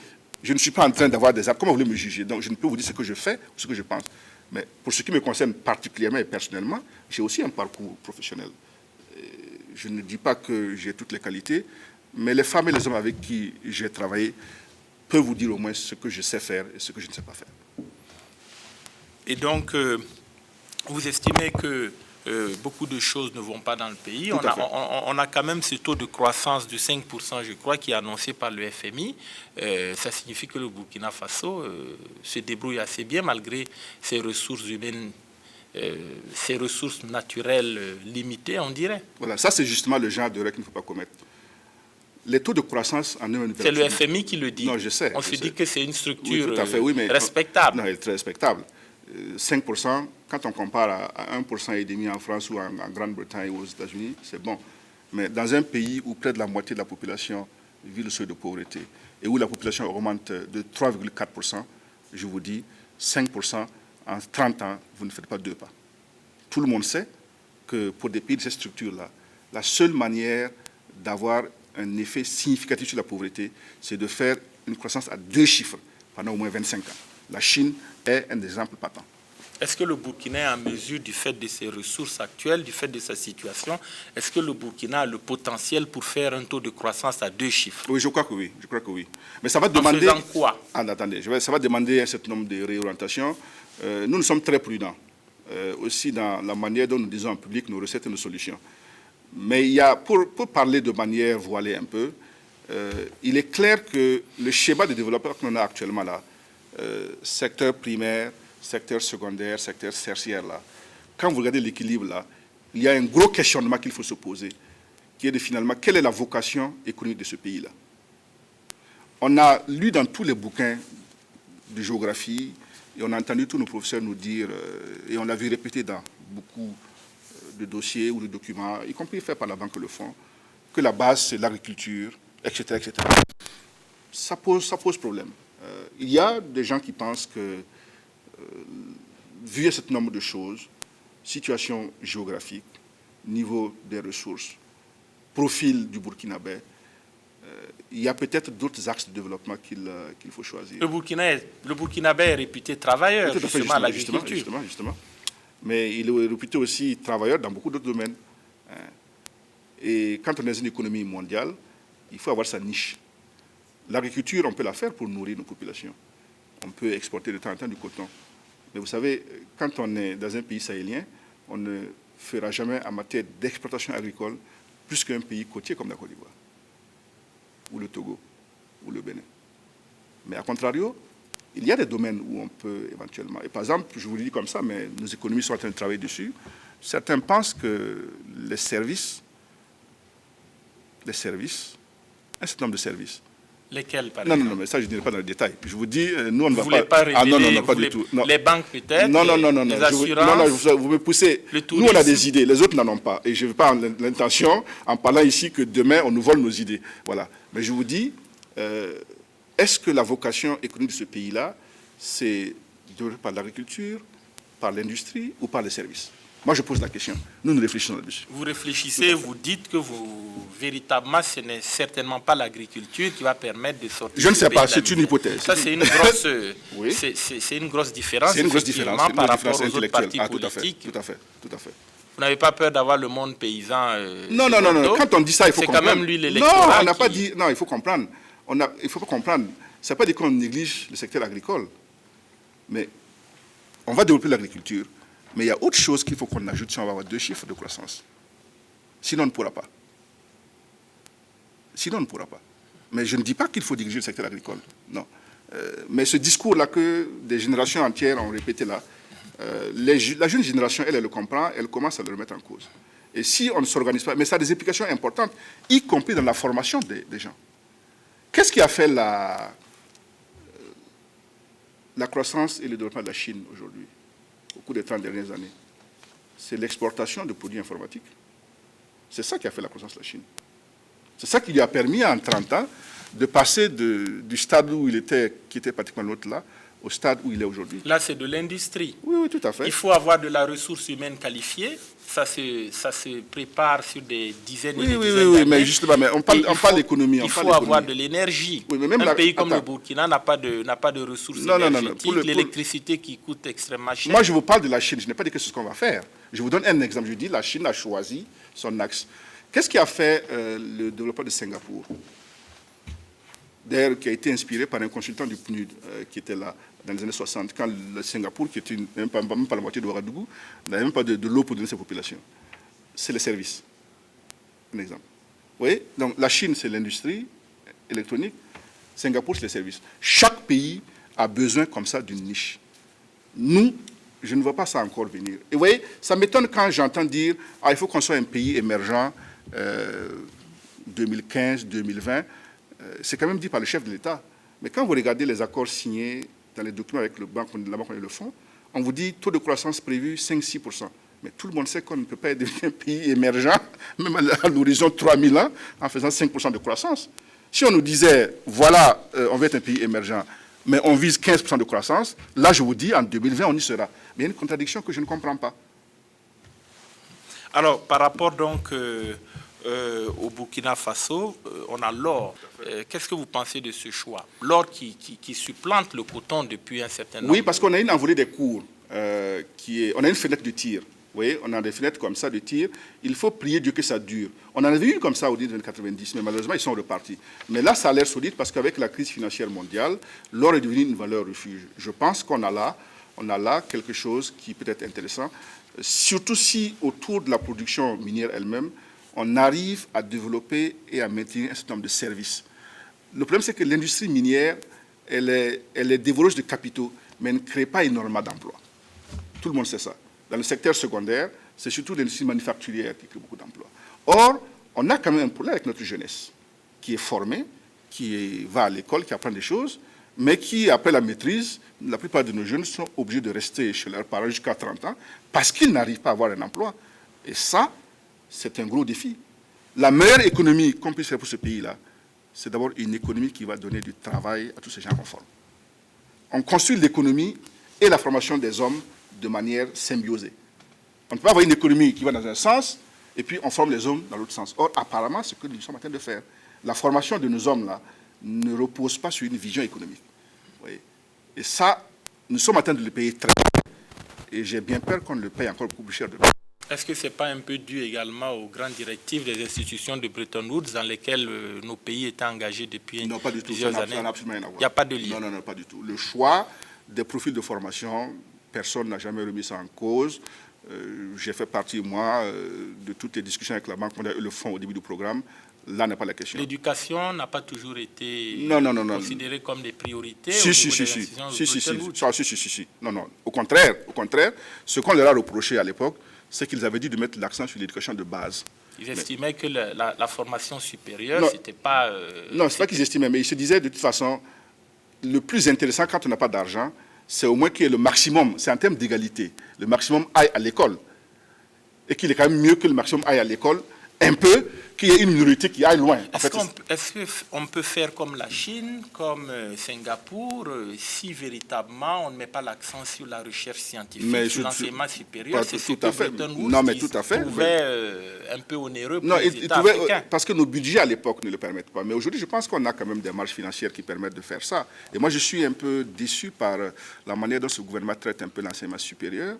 je ne suis pas en train d'avoir des actes. Comment vous voulez me juger? Donc, je ne peux vous dire ce que je fais ou ce que je pense. Mais pour ce qui me concerne particulièrement et personnellement, j'ai aussi un parcours professionnel. Je ne dis pas que j'ai toutes les qualités, mais les femmes et les hommes avec qui j'ai travaillé peuvent vous dire au moins ce que je sais faire et ce que je ne sais pas faire. Et donc, vous estimez que beaucoup de choses ne vont pas dans le pays. On a quand même ce taux de croissance de 5%, je crois, qui est annoncé par le FMI. Ça signifie que le Burkina Faso se débrouille assez bien malgré ses ressources humaines, ses ressources naturelles limitées, on dirait. Voilà, ça c'est justement le genre d'erreur qu'il ne faut pas commettre. Les taux de croissance en eux... C'est le FMI qui le dit. Non, je sais. On se dit que c'est une structure respectable. Non, elle est très respectable. 5%, quand on compare à 1,5% en France ou en Grande-Bretagne ou aux États-Unis, c'est bon. Mais dans un pays où près de la moitié de la population vit le seuil de pauvreté et où la population augmente de 3,4%, je vous dis, 5% en 30 ans, vous ne faites pas 2 pas. Tout le monde sait que pour des pays de cette structure-là, la seule manière d'avoir un effet significatif sur la pauvreté, c'est de faire une croissance à 2 chiffres pendant au moins 25 ans. La Chine est un exemple patent. Est-ce que le Burkina est en mesure, du fait de ses ressources actuelles, du fait de sa situation, est-ce que le Burkina a le potentiel pour faire un taux de croissance à 2 chiffres? Oui, je crois que oui. Je crois que oui. Mais ça va demander... En faisant quoi? Attendez, ça va demander un certain nombre de réorientations. Nous sommes très prudents, aussi dans la manière dont nous disons en public nos recettes et nos solutions. Mais il y a, pour parler de manière voilée un peu, il est clair que le schéma de développement qu'on a actuellement là, secteur primaire, secteur secondaire, secteur tertiaire là, quand vous regardez l'équilibre là, il y a un gros questionnement qu'il faut se poser, qui est de finalement, quelle est la vocation économique de ce pays-là? On a lu dans tous les bouquins de géographie, et on a entendu tous nos professeurs nous dire, et on l'a vu répéter dans beaucoup de dossiers ou de documents, y compris faits par la Banque et le Fonds, que la base, c'est l'agriculture, etc., etc. Ça pose problème. Il y a des gens qui pensent que, vu un certain nombre de choses, situation géographique, niveau des ressources, profil du Burkinabé, il y a peut-être d'autres axes de développement qu'il faut choisir. Le Burkinabé est réputé travailleur, justement, à l'agriculture. Justement. Mais il est réputé aussi travailleur dans beaucoup d'autres domaines. Et quand on est dans une économie mondiale, il faut avoir sa niche. L'agriculture, on peut la faire pour nourrir nos populations. On peut exporter de temps en temps du coton. Mais vous savez, quand on est dans un pays sahélien, on ne fera jamais en matière d'exploitation agricole plus qu'un pays côtier comme la Côte d'Ivoire, ou le Togo, ou le Bénin. Mais à contrario, il y a des domaines où on peut éventuellement... Et par exemple, je vous le dis comme ça, mais nos économies sont en train de travailler dessus. Certains pensent que les services, un certain nombre de services... Lesquels, par exemple? Non, mais ça, je ne dirai pas dans le détail. Je vous dis, nous, on ne va pas... Vous ne voulez pas révéler, non, pas du tout. Non. Les banques, peut-être? Non. Les assurances? Non, vous me poussez. Nous, on a des idées, les autres n'en ont pas. Et je n'ai pas l'intention, en parlant ici, que demain, on nous vole nos idées. Voilà. Mais je vous dis, est-ce que la vocation économique de ce pays-là, c'est développée par l'agriculture, par l'industrie ou par les services? Moi, je pose la question. Nous réfléchissons là-dessus. Vous réfléchissez, vous dites que véritablement, ce n'est certainement pas l'agriculture qui va permettre de sortir. Je ne sais pas, c'est une hypothèse. Ça, c'est une grosse, oui. C'est une grosse différence. C'est une grosse différence par rapport aux autres partis tout politiques. Tout à fait. Vous n'avez pas peur d'avoir le monde paysan Non. Quand on dit ça, il faut comprendre. C'est quand même lui l'électorat. Non, on n'a pas dit... Non, il faut comprendre. Il faut comprendre. Ça ne veut pas dire qu'on néglige le secteur agricole. Mais on va développer l'agriculture. Mais il y a autre chose qu'il faut qu'on ajoute si on va avoir 2 chiffres de croissance. Sinon, on ne pourra pas. Mais je ne dis pas qu'il faut diriger le secteur agricole. Non. Mais ce discours-là que des générations entières ont répété là, la jeune génération, elle le comprend, elle commence à le remettre en cause. Et si on ne s'organise pas, mais ça a des implications importantes, y compris dans la formation des gens. Qu'est-ce qui a fait la croissance et le développement de la Chine aujourd'hui, au cours des 30 dernières années? C'est l'exportation de produits informatiques. C'est ça qui a fait la croissance de la Chine. C'est ça qui lui a permis, en 30 ans, de passer du stade où il était, qui était pratiquement l'autre là, au stade où il est aujourd'hui. Là, c'est de l'industrie. Oui, tout à fait. Il faut avoir de la ressource humaine qualifiée. Ça se prépare sur des dizaines et des dizaines d'années. Oui, mais justement, on parle d'économie. Il faut avoir de l'énergie. Oui, mais même un pays comme le Burkina n'a pas de ressources énergétiques. L'électricité qui coûte extrêmement cher. Moi, je vous parle de la Chine. Je n'ai pas dit que c'est ce qu'on va faire. Je vous donne un exemple. Je dis la Chine a choisi son axe. Qu'est-ce qui a fait le développement de Singapour? D'ailleurs, qui a été inspiré par un consultant du PNUD qui était là dans les années 60, quand le Singapour, qui était même pas la moitié de Ouagadougou, n'avait même pas de l'eau pour donner à ses populations. C'est les services. Un exemple. Vous voyez? Donc la Chine, c'est l'industrie électronique. Singapour, c'est les services. Chaque pays a besoin comme ça d'une niche. Nous, je ne vois pas ça encore venir. Et vous voyez, ça m'étonne quand j'entends dire « Ah, il faut qu'on soit un pays émergent 2015, 2020 ». C'est quand même dit par le chef de l'État. Mais quand vous regardez les accords signés dans les documents avec la Banque et le Fonds, on vous dit taux de croissance prévu 5-6%. Mais tout le monde sait qu'on ne peut pas devenir un pays émergent, même à l'horizon 3000 ans, en faisant 5% de croissance. Si on nous disait, voilà, on veut être un pays émergent, mais on vise 15% de croissance, là, je vous dis, en 2020, on y sera. Mais il y a une contradiction que je ne comprends pas. Alors, par rapport donc au Burkina Faso, on a l'or. Qu'est-ce que vous pensez de ce choix? L'or qui supplante le coton depuis un certain nombre. Oui, parce qu'on a une envolée des cours on a une fenêtre de tir. Vous voyez, on a des fenêtres comme ça de tir. Il faut prier Dieu que ça dure. On en avait eu comme ça au début des années 90, mais malheureusement, ils sont repartis. Mais là, ça a l'air solide parce qu'avec la crise financière mondiale, l'or est devenu une valeur refuge. Je pense qu'on a là quelque chose qui peut être intéressant, surtout si autour de la production minière elle-même, on arrive à développer et à maintenir un certain nombre de services. Le problème, c'est que l'industrie minière, elle est dévoreuse de capitaux, mais elle ne crée pas énormément d'emplois. Tout le monde sait ça. Dans le secteur secondaire, c'est surtout l'industrie manufacturière qui crée beaucoup d'emplois. Or, on a quand même un problème avec notre jeunesse, qui est formée, qui va à l'école, qui apprend des choses, mais qui, après la maîtrise, la plupart de nos jeunes sont obligés de rester chez leurs parents jusqu'à 30 ans parce qu'ils n'arrivent pas à avoir un emploi. Et ça, c'est un gros défi. La meilleure économie qu'on puisse faire pour ce pays-là, c'est d'abord une économie qui va donner du travail à tous ces gens qu'on forme. On construit l'économie et la formation des hommes de manière symbiosée. On ne peut pas avoir une économie qui va dans un sens et puis on forme les hommes dans l'autre sens. Or, apparemment, c'est ce que nous sommes en train de faire. La formation de nos hommes-là ne repose pas sur une vision économique. Vous voyez. Et ça, nous sommes en train de le payer très cher. Et j'ai bien peur qu'on le paye encore beaucoup plus cher demain. Est-ce que ce n'est pas un peu dû également aux grandes directives des institutions de Bretton Woods dans lesquelles nos pays étaient engagés depuis Non, pas du tout. plusieurs Ça années? n'a absolument rien à voir. Il n'y a pas de lien? Non, pas du tout. Le choix des profils de formation, personne n'a jamais remis ça en cause. J'ai fait partie, moi, de toutes les discussions avec la Banque mondiale et le fonds au début du programme. Là n'est pas la question. L'éducation n'a pas toujours été considérée comme des priorités Si. Non. Au contraire, ce qu'on leur a reproché à l'époque, c'est qu'ils avaient dit de mettre l'accent sur l'éducation de base. Ils estimaient que la formation supérieure, c'était pas... non, c'est pas qu'ils estimaient, mais ils se disaient de toute façon, le plus intéressant quand on n'a pas d'argent, c'est au moins qu'il y ait le maximum, c'est en termes d'égalité, le maximum aille à l'école. Et qu'il est quand même mieux que le maximum aille à l'école, un peu, qu'il y ait une minorité qui aille loin. Est-ce qu'on peut faire comme la Chine, comme Singapour, si véritablement on ne met pas l'accent sur la recherche scientifique, sur l'enseignement supérieur? C'est ce que Bretton Woods trouvait un peu onéreux pour les États africains. Parce que nos budgets à l'époque ne le permettent pas. Mais aujourd'hui, je pense qu'on a quand même des marges financières qui permettent de faire ça. Et moi, je suis un peu déçu par la manière dont ce gouvernement traite un peu l'enseignement supérieur.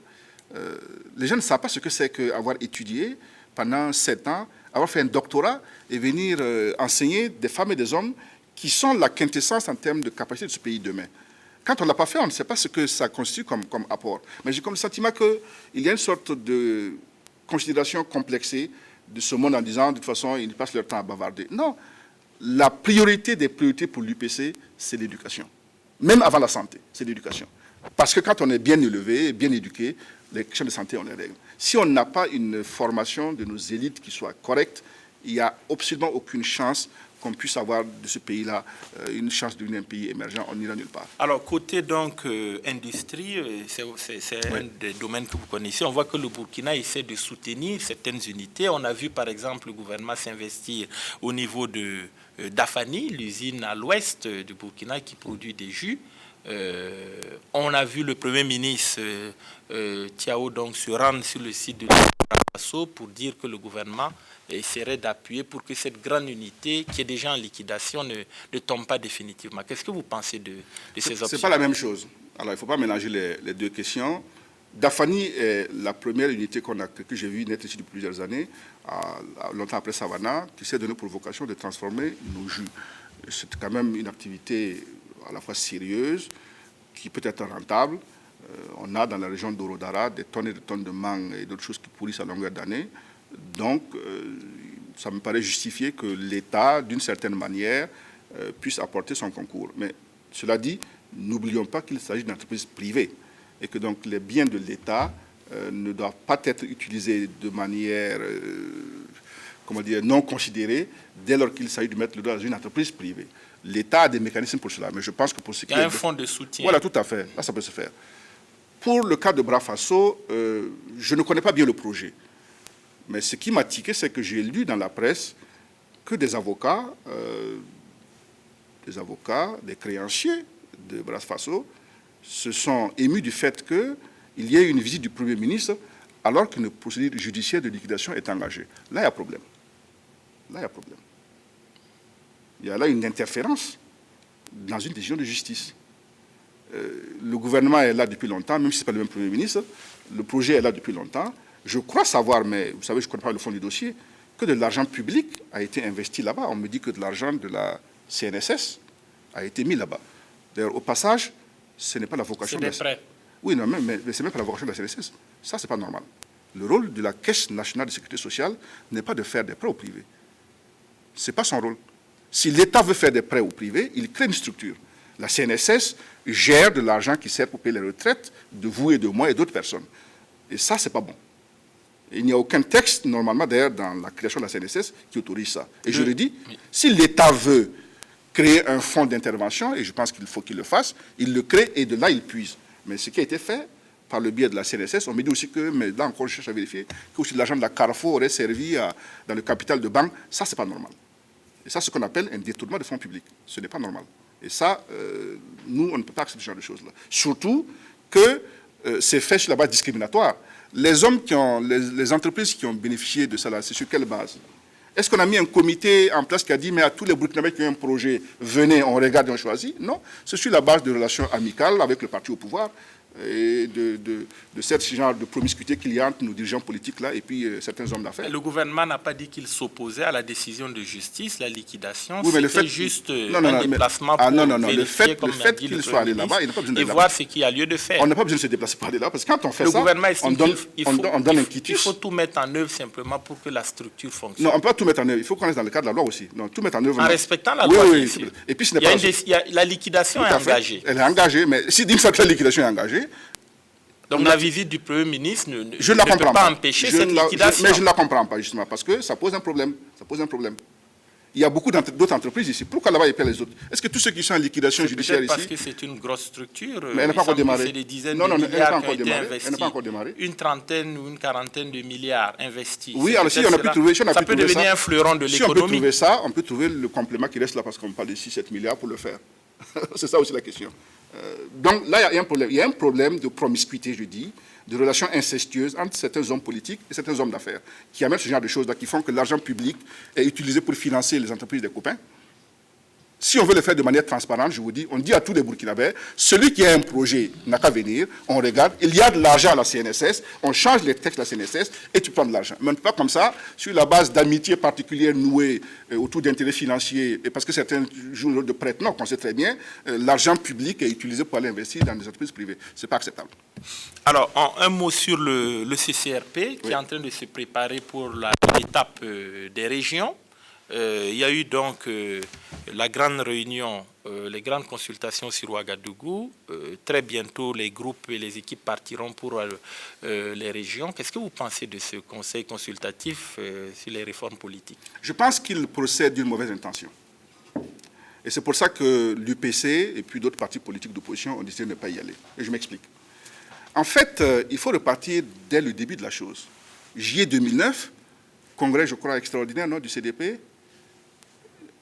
Les gens ne savent pas ce que c'est qu'avoir étudié pendant 7 ans, avoir fait un doctorat et venir enseigner des femmes et des hommes qui sont la quintessence en termes de capacité de ce pays demain. Quand on ne l'a pas fait, on ne sait pas ce que ça constitue comme apport. Mais j'ai comme le sentiment qu'il y a une sorte de considération complexée de ce monde en disant, de toute façon, ils passent leur temps à bavarder. Non, la priorité des priorités pour l'UPC, c'est l'éducation. Même avant la santé, c'est l'éducation. Parce que quand on est bien élevé, bien éduqué, les questions de santé, on les règle. Si on n'a pas une formation de nos élites qui soit correcte, il n'y a absolument aucune chance qu'on puisse avoir de ce pays-là une chance de devenir un pays émergent. On n'ira nulle part. Alors, côté donc industrie, c'est un des domaines que vous connaissez. On voit que le Burkina essaie de soutenir certaines unités. On a vu, par exemple, le gouvernement s'investir au niveau de d'Afani, l'usine à l'ouest du Burkina qui produit des jus. On a vu le Premier ministre Tiao donc se rendre sur le site de l'Asso pour dire que le gouvernement essaierait d'appuyer pour que cette grande unité qui est déjà en liquidation ne tombe pas définitivement. Qu'est-ce que vous pensez de ces options? Ce n'est pas la même chose. Alors, il ne faut pas mélanger les deux questions. Dafani est la première unité que j'ai vue naître ici depuis plusieurs années, longtemps après Savannah, qui s'est donné pour vocation de transformer nos jus. C'est quand même une activité à la fois sérieuse, qui peut être rentable. On a dans la région d'Orodara des tonnes et des tonnes de mangue et d'autres choses qui pourrissent à longueur d'année. Donc, ça me paraît justifié que l'État, d'une certaine manière, puisse apporter son concours. Mais cela dit, n'oublions pas qu'il s'agit d'une entreprise privée et que donc les biens de l'État ne doivent pas être utilisés de manière non considérée dès lors qu'il s'agit de mettre le doigt dans une entreprise privée. L'État a des mécanismes pour cela, mais je pense que pour ce qui est... Il y a un fonds de soutien. Voilà, tout à fait. Là, ça peut se faire. Pour le cas de Bras Faso, je ne connais pas bien le projet. Mais ce qui m'a tiqué, c'est que j'ai lu dans la presse que des avocats, des créanciers de Bras Faso, se sont émus du fait qu'il y ait une visite du Premier ministre alors qu'une procédure judiciaire de liquidation est engagée. Là, il y a problème. Il y a là une interférence dans une décision de justice. le gouvernement est là depuis longtemps, même si ce n'est pas le même Premier ministre, le projet est là depuis longtemps. Je crois savoir, mais vous savez, je ne connais pas le fond du dossier, que de l'argent public a été investi là-bas. On me dit que de l'argent de la CNSS a été mis là-bas. D'ailleurs, au passage, ce n'est pas la vocation de la CNSS. C'est des prêts. Oui, non, mais ce n'est même pas la vocation de la CNSS. Ça, ce n'est pas normal. Le rôle de la Caisse nationale de sécurité sociale n'est pas de faire des prêts au privé. Ce n'est pas son rôle. Si l'État veut faire des prêts au privé, il crée une structure. La CNSS gère de l'argent qui sert pour payer les retraites de vous et de moi et d'autres personnes. Et ça, ce n'est pas bon. Il n'y a aucun texte, normalement, d'ailleurs, dans la création de la CNSS qui autorise ça. Et je le dis, si l'État veut créer un fonds d'intervention, et je pense qu'il faut qu'il le fasse, il le crée et de là, il puise. Mais ce qui a été fait par le biais de la CNSS, on me dit aussi que, mais là encore, je cherche à vérifier, que aussi l'argent de la Carrefour aurait servi dans le capital de banque. Ça, ce n'est pas normal. Et ça, c'est ce qu'on appelle un détournement de fonds publics. Ce n'est pas normal. Et ça, nous, on ne peut pas accepter ce genre de choses-là. Surtout que c'est fait sur la base discriminatoire. Les hommes les entreprises qui ont bénéficié de ça, c'est sur quelle base? Est-ce qu'on a mis un comité en place qui a dit, mais à tous les Burkinabés qui ont un projet, venez, on regarde et on choisit? Non, c'est sur la base de relations amicales avec le parti au pouvoir et de ce genre de promiscuité qu'il y a entre nos dirigeants politiques là et puis certains hommes d'affaires. Le gouvernement n'a pas dit qu'il s'opposait à la décision de justice, la liquidation. Oui, mais c'était juste un déplacement pour vérifier, le fait qu'il soit allé là-bas, il n'a pas besoin et voir ce qu'il y a lieu de faire. On n'a pas besoin de se déplacer pour aller là, parce que quand on fait le ça, gouvernement on donne un quitus. Il faut tout mettre en œuvre simplement pour que la structure fonctionne. Non, on ne peut pas tout mettre en œuvre. Il faut qu'on reste dans le cadre de la loi aussi. Non, tout mettre en œuvre. En respectant la loi. Oui. Et puis, la liquidation est engagée. Elle est engagée, mais si d'une fois que la liquidation est engagée. Donc la visite du Premier ministre ne peut pas empêcher cette liquidation. Mais je ne la comprends pas, justement, parce que ça pose un problème. Ça pose un problème. Il y a beaucoup d'autres entreprises ici. Pourquoi là-bas, il y a les autres? Est-ce que tous ceux qui sont en liquidation judiciaire ici... parce que c'est une grosse structure. Mais elle n'a pas encore démarré. C'est des dizaines de milliards qui ont été investis. Elle n'a pas encore démarré. Une trentaine ou une quarantaine de milliards investis. Oui, alors si on a pu trouver ça... Ça peut devenir un fleuron de l'économie. Si on peut trouver ça, on peut trouver le complément qui reste là, parce qu'on parle de 6-7 milliards pour le faire. C'est ça aussi la question. Donc là, il y a un problème. Il y a un problème de promiscuité, je dis, de relations incestueuses entre certains hommes politiques et certains hommes d'affaires, qui amènent ce genre de choses-là, qui font que l'argent public est utilisé pour financer les entreprises des copains. Si on veut le faire de manière transparente, je vous dis, on dit à tous les Burkinabés, celui qui a un projet n'a qu'à venir, on regarde, il y a de l'argent à la CNSS, on change les textes de la CNSS et tu prends de l'argent. Mais pas comme ça, sur la base d'amitié particulière nouée autour d'intérêts financiers, et parce que certains jouent le rôle de prête. Non, on sait très bien, l'argent public est utilisé pour aller investir dans des entreprises privées. Ce n'est pas acceptable. Alors, un mot sur le CCRP, qui est en train de se préparer pour l'étape des régions. Il y a eu donc la grande réunion, les grandes consultations sur Ouagadougou. Très bientôt, les groupes et les équipes partiront pour les régions. Qu'est-ce que vous pensez de ce conseil consultatif sur les réformes politiques? Je pense qu'il procède d'une mauvaise intention. Et c'est pour ça que l'UPC et puis d'autres partis politiques d'opposition ont décidé de ne pas y aller. Et je m'explique. En fait, il faut repartir dès le début de la chose. Juillet 2009, congrès, je crois, extraordinaire non, du CDP.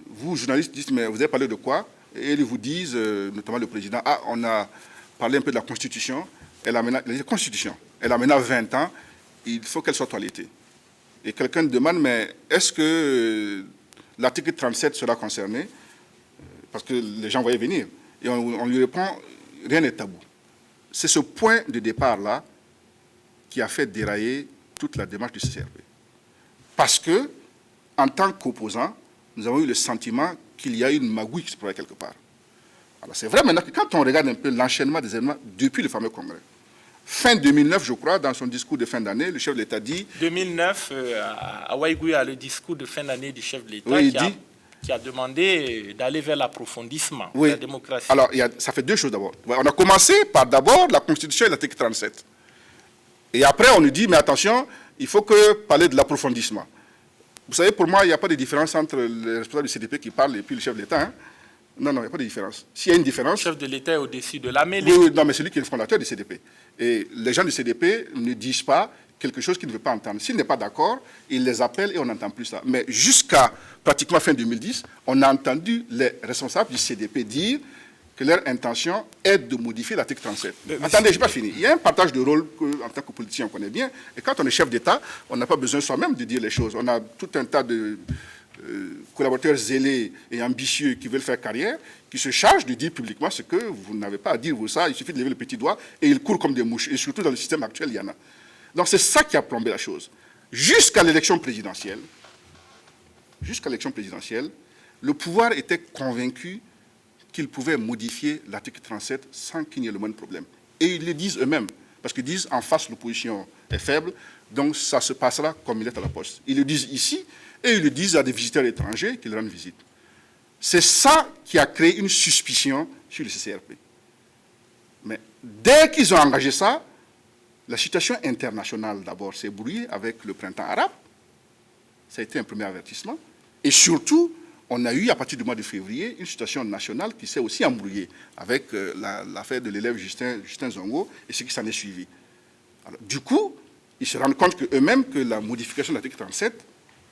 Vous, journalistes, dites, mais vous avez parlé de quoi? Et ils vous disent, notamment le président, on a parlé un peu de la Constitution. Elle a maintenant 20 ans, il faut qu'elle soit toilettée. Et quelqu'un demande, mais est-ce que l'article 37 sera concerné? Parce que les gens voyaient venir. Et on lui répond, rien n'est tabou. C'est ce point de départ-là qui a fait dérailler toute la démarche du CCRP. Parce que, en tant qu'opposant, nous avons eu le sentiment qu'il y a une magouille qui se produit quelque part. Alors c'est vrai maintenant que quand on regarde un peu l'enchaînement des événements depuis le fameux congrès, fin 2009, je crois, dans son discours de fin d'année, le chef de l'État dit... 2009, à Waïgouya, le discours de fin d'année du chef de l'État qui a demandé d'aller vers l'approfondissement de la démocratie. Alors, ça fait deux choses d'abord. On a commencé par d'abord la Constitution et l'article 37. Et après, on nous dit, mais attention, il faut parler de l'approfondissement. Vous savez, pour moi, il n'y a pas de différence entre les responsables du CDP qui parlent et puis le chef de l'État. Hein? Non, il n'y a pas de différence. S'il y a une différence... Le chef de l'État est au-dessus de la mêlée. Oui, non, mais c'est lui qui est le fondateur du CDP. Et les gens du CDP ne disent pas quelque chose qu'ils ne veulent pas entendre. S'il n'est pas d'accord, ils les appellent et on n'entend plus ça. Mais jusqu'à pratiquement fin 2010, on a entendu les responsables du CDP dire que leur intention est de modifier l'article 37. Attendez, je n'ai pas fini. Il y a un partage de rôle qu'en tant que politicien, on connaît bien. Et quand on est chef d'État, on n'a pas besoin soi-même de dire les choses. On a tout un tas de collaborateurs zélés et ambitieux qui veulent faire carrière, qui se chargent de dire publiquement ce que vous n'avez pas à dire, vous ça, il suffit de lever le petit doigt et ils courent comme des mouches. Et surtout dans le système actuel, il y en a. Donc c'est ça qui a plombé la chose. Jusqu'à l'élection présidentielle, le pouvoir était convaincu qu'ils pouvaient modifier l'article 37 sans qu'il n'y ait le moindre problème. Et ils le disent eux-mêmes, parce qu'ils disent en face l'opposition est faible, donc ça se passera comme il est à la poste. Ils le disent ici, et ils le disent à des visiteurs étrangers qui leur rendent visite. C'est ça qui a créé une suspicion sur le CCRP. Mais dès qu'ils ont engagé ça, la situation internationale d'abord s'est brouillée avec le printemps arabe. Ça a été un premier avertissement. Et surtout, on a eu à partir du mois de février une situation nationale qui s'est aussi embrouillée avec l'affaire de l'élève Justin Zongo et ce qui s'en est suivi. Alors, du coup, ils se rendent compte eux-mêmes que la modification de l'article 37,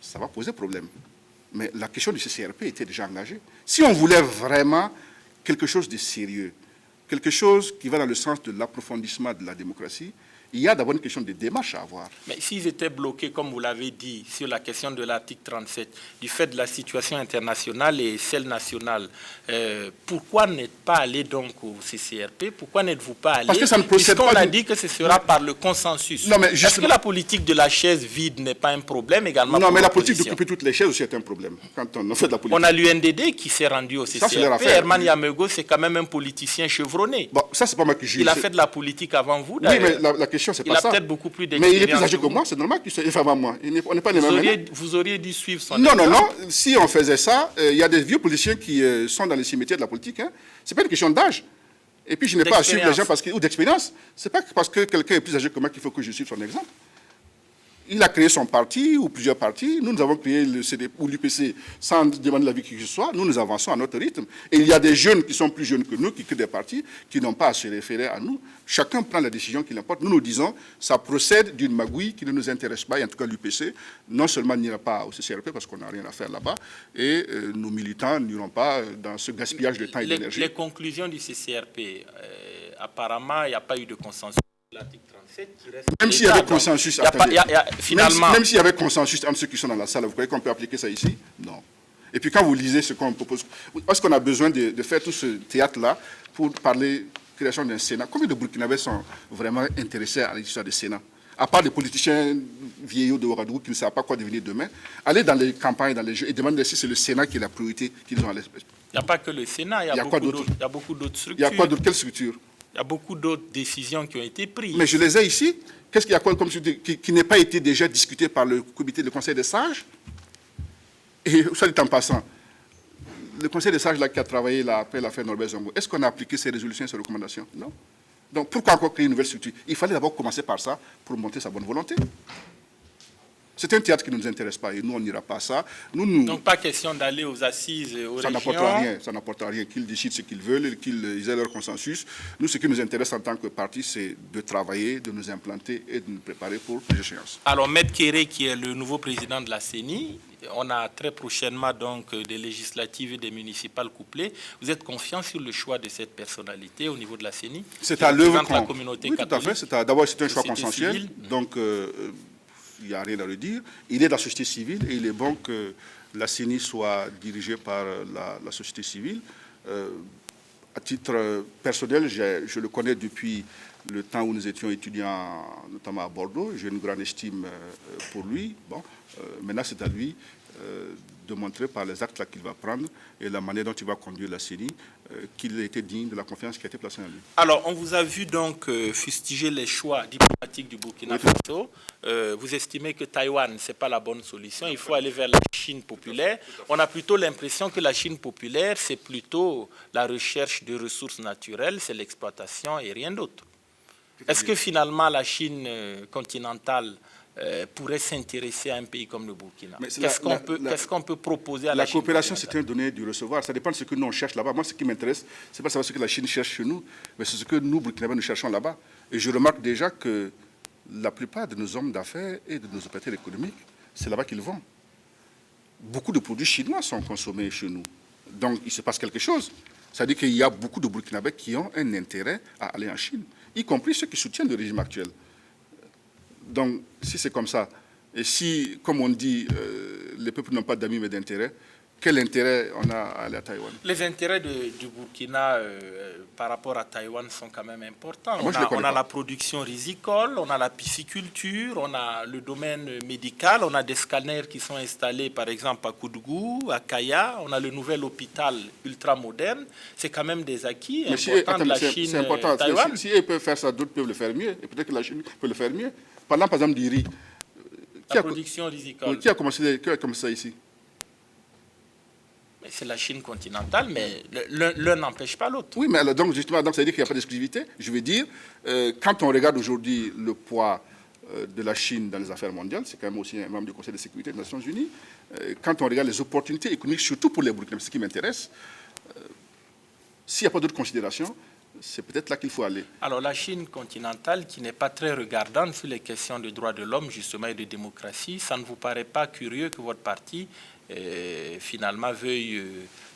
ça va poser problème. Mais la question du CCRP était déjà engagée. Si on voulait vraiment quelque chose de sérieux, quelque chose qui va dans le sens de l'approfondissement de la démocratie, il y a d'abord une question de démarche à avoir. Mais s'ils étaient bloqués, comme vous l'avez dit, sur la question de l'article 37, du fait de la situation internationale et celle nationale, pourquoi n'êtes pas allé donc au CCRP? Pourquoi n'êtes-vous pas allé? Parce que ça ne procède pas. Puisqu'on a dit que ce sera par le consensus. Est-ce que la politique de la chaise vide n'est pas un problème également? Non, mais la politique d'occuper toutes les chaises aussi est un problème. Quand on fait de la politique. On a l'UNDD qui s'est rendu au CCRP. Herman Yamego, c'est quand même un politicien chevronné. Bon, ça, c'est pas moi qui juge. Il a fait de la politique avant vous, d'ailleurs. Oui, mais la question, c'est pas ça. Il a peut-être beaucoup plus d'expérience. Mais il est plus âgé que moi, c'est normal qu'il soit avant moi. On n'est pas les mêmes. Vous auriez dû suivre son exemple. Non. Si on faisait ça, il y a des vieux politiciens qui sont dans les cimetières de la politique. Hein. Ce n'est pas une question d'âge. Et puis, je n'ai pas à suivre les gens ou d'expérience. Ce n'est pas parce que quelqu'un est plus âgé que moi qu'il faut que je suive son exemple. Il a créé son parti ou plusieurs partis. Nous avons créé le CD ou l'UPC sans demander l'avis qui que ce soit. Nous avançons à notre rythme. Et il y a des jeunes qui sont plus jeunes que nous, qui créent des partis, qui n'ont pas à se référer à nous. Chacun prend la décision qu'il importe. Nous disons, ça procède d'une magouille qui ne nous intéresse pas. Et en tout cas, l'UPC, non seulement n'ira pas au CCRP parce qu'on n'a rien à faire là-bas, et nos militants n'iront pas dans ce gaspillage de temps et d'énergie. Les conclusions du CCRP, apparemment, il n'y a pas eu de consensus. L'article 37 qui reste. Même s'il y avait consensus, finalement. Même s'il y avait consensus entre ceux qui sont dans la salle, vous croyez qu'on peut appliquer ça ici? Non. Et puis quand vous lisez ce qu'on propose, est-ce qu'on a besoin de faire tout ce théâtre-là pour parler création d'un Sénat? Combien de Burkinabés sont vraiment intéressés à l'histoire du Sénat? À part des politiciens vieillots de Ouagadougou qui ne savent pas quoi devenir demain, aller dans les campagnes, dans les jeux et demander si c'est le Sénat qui est la priorité qu'ils ont à l'esprit. Il n'y a pas que le Sénat, il y a beaucoup d'autres structures. Il y a quoi d'autre? Quelle structure? Il y a beaucoup d'autres décisions qui ont été prises. Mais je les ai ici. Qu'est-ce qu'il y a quoi comme qui n'est pas été déjà discuté par le comité de conseil des sages? Et soit dit en passant, le conseil des sages là, qui a travaillé là, après l'affaire Norbert Zongo, est-ce qu'on a appliqué ces résolutions et ces recommandations? Non. Donc pourquoi encore créer une nouvelle structure? Il fallait d'abord commencer par ça pour montrer sa bonne volonté. C'est un théâtre qui ne nous intéresse pas et nous, on n'ira pas à ça. Donc, pas question d'aller aux assises, aux régions. Ça n'apporte rien. Qu'ils décident ce qu'ils veulent, qu'ils aient leur consensus. Nous, ce qui nous intéresse en tant que parti, c'est de travailler, de nous implanter et de nous préparer pour les échéances. Alors, Maître Kéré, qui est le nouveau président de la CENI, on a très prochainement donc des législatives et des municipales couplées. Vous êtes confiant sur le choix de cette personnalité au niveau de la CENI? C'est à l'œuvre la communauté oui, tout à fait. D'abord, c'est un choix consensuel. Donc, il n'y a rien à redire. Il est de la société civile et il est bon que la CENI soit dirigée par la société civile. À titre personnel, je le connais depuis le temps où nous étions étudiants, notamment à Bordeaux. J'ai une grande estime pour lui. Bon, maintenant, c'est à lui de montrer par les actes qu'il va prendre et la manière dont il va conduire la CENI qu'il a été digne de la confiance qui a été placée en lui. Alors, on vous a vu donc fustiger les choix diplomatiques du Burkina Faso. Vous estimez que Taïwan, ce n'est pas la bonne solution. Il faut aller vers la Chine populaire. On a plutôt l'impression que la Chine populaire, c'est plutôt la recherche de ressources naturelles, c'est l'exploitation et rien d'autre. Est-ce que finalement la Chine continentale pourrait s'intéresser à un pays comme le Burkina? Qu'est-ce qu'on peut proposer à la Chine? La coopération, c'est un donner du recevoir. Ça dépend de ce que nous on cherche là-bas. Moi, ce qui m'intéresse, c'est pas savoir ce que la Chine cherche chez nous, mais c'est ce que nous, Burkinabés, nous cherchons là-bas. Et je remarque déjà que la plupart de nos hommes d'affaires et de nos opérateurs économiques, c'est là-bas qu'ils vont. Beaucoup de produits chinois sont consommés chez nous. Donc, il se passe quelque chose. C'est-à-dire qu'il y a beaucoup de Burkinabés qui ont un intérêt à aller en Chine, y compris ceux qui soutiennent le régime actuel. Donc, si c'est comme ça, et si, comme on dit, les peuples n'ont pas d'amis mais d'intérêts, quel intérêt on a à aller à Taïwan? Les intérêts du Burkina par rapport à Taïwan sont quand même importants. Moi, on a la production risicole, on a la pisciculture, on a le domaine médical, on a des scanners qui sont installés par exemple à Koudougou, à Kaya, on a le nouvel hôpital ultra moderne. C'est quand même des acquis importants de la Chine. C'est important. Taïwan. Si eux peuvent faire ça, d'autres peuvent le faire mieux. Et peut-être que la Chine peut le faire mieux. Parlant par exemple du riz. La production risicole. Qui a commencé ça ici? C'est la Chine continentale, mais l'un n'empêche pas l'autre. Oui, mais alors, donc, justement, ça veut dire qu'il n'y a pas d'exclusivité. Je veux dire, quand on regarde aujourd'hui le poids de la Chine dans les affaires mondiales, c'est quand même aussi un membre du Conseil de sécurité des Nations Unies, quand on regarde les opportunités économiques, surtout pour les Burkinabés, ce qui m'intéresse, s'il n'y a pas d'autres considérations, c'est peut-être là qu'il faut aller. Alors la Chine continentale, qui n'est pas très regardante sur les questions de droits de l'homme, justement, et de démocratie, ça ne vous paraît pas curieux que votre parti finalement veuille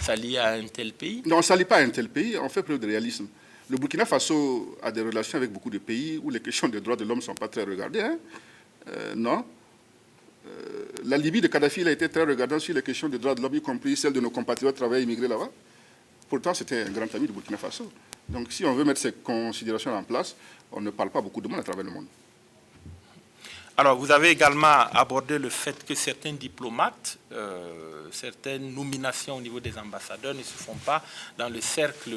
s'allier à un tel pays? Non, on ne s'allie pas à un tel pays, on fait preuve de réalisme. Le Burkina Faso a des relations avec beaucoup de pays où les questions des droits de l'homme ne sont pas très regardées. Hein. Non. La Libye de Kadhafi a été très regardante sur les questions des droits de l'homme, y compris celles de nos compatriotes travailleurs immigrés là-bas. Pourtant, c'était un grand ami du Burkina Faso. Donc, si on veut mettre ces considérations en place, on ne parle pas beaucoup de monde à travers le monde. Alors, vous avez également abordé le fait que certains diplomates, certaines nominations au niveau des ambassadeurs ne se font pas dans le cercle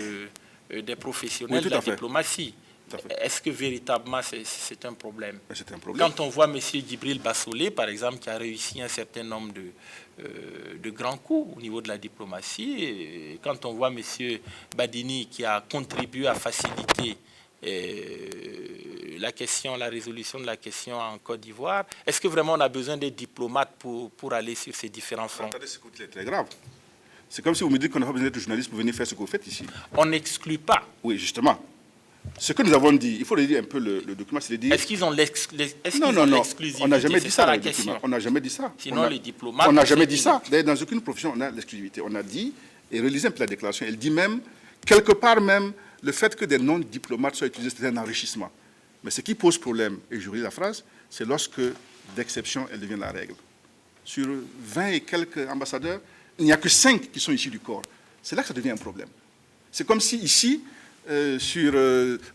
des professionnels de la diplomatie. Est-ce que véritablement c'est un problème? C'est un problème. Quand on voit M. Djibril Bassolé, par exemple, qui a réussi un certain nombre de grands coups au niveau de la diplomatie, et quand on voit M. Badini, qui a contribué à faciliter la résolution de la question en Côte d'Ivoire, est-ce que vraiment on a besoin des diplomates pour aller sur ces différents fronts? Attendez, c'est très grave. C'est comme si vous me dites qu'on n'a pas besoin d'être journaliste pour venir faire ce que vous faites ici. On n'exclut pas. Oui, justement. Ce que nous avons dit, il faut le dire un peu le document, c'est de dire... Est-ce qu'ils ont l'exclusivité? Non, on n'a jamais dit ça dans le document. On n'a jamais dit ça. Sinon, les diplomates... On n'a jamais dit ça. D'ailleurs, dans aucune profession, on a l'exclusivité. On a dit, et relisez un peu la déclaration, elle dit même, quelque part même, le fait que des non-diplomates soient utilisés, c'est un enrichissement. Mais ce qui pose problème, et je relis la phrase, c'est lorsque, d'exception, elle devient la règle. Sur 20 et quelques ambassadeurs, il n'y a que 5 qui sont issus du corps. C'est là que ça devient un problème. C'est comme si ici, sur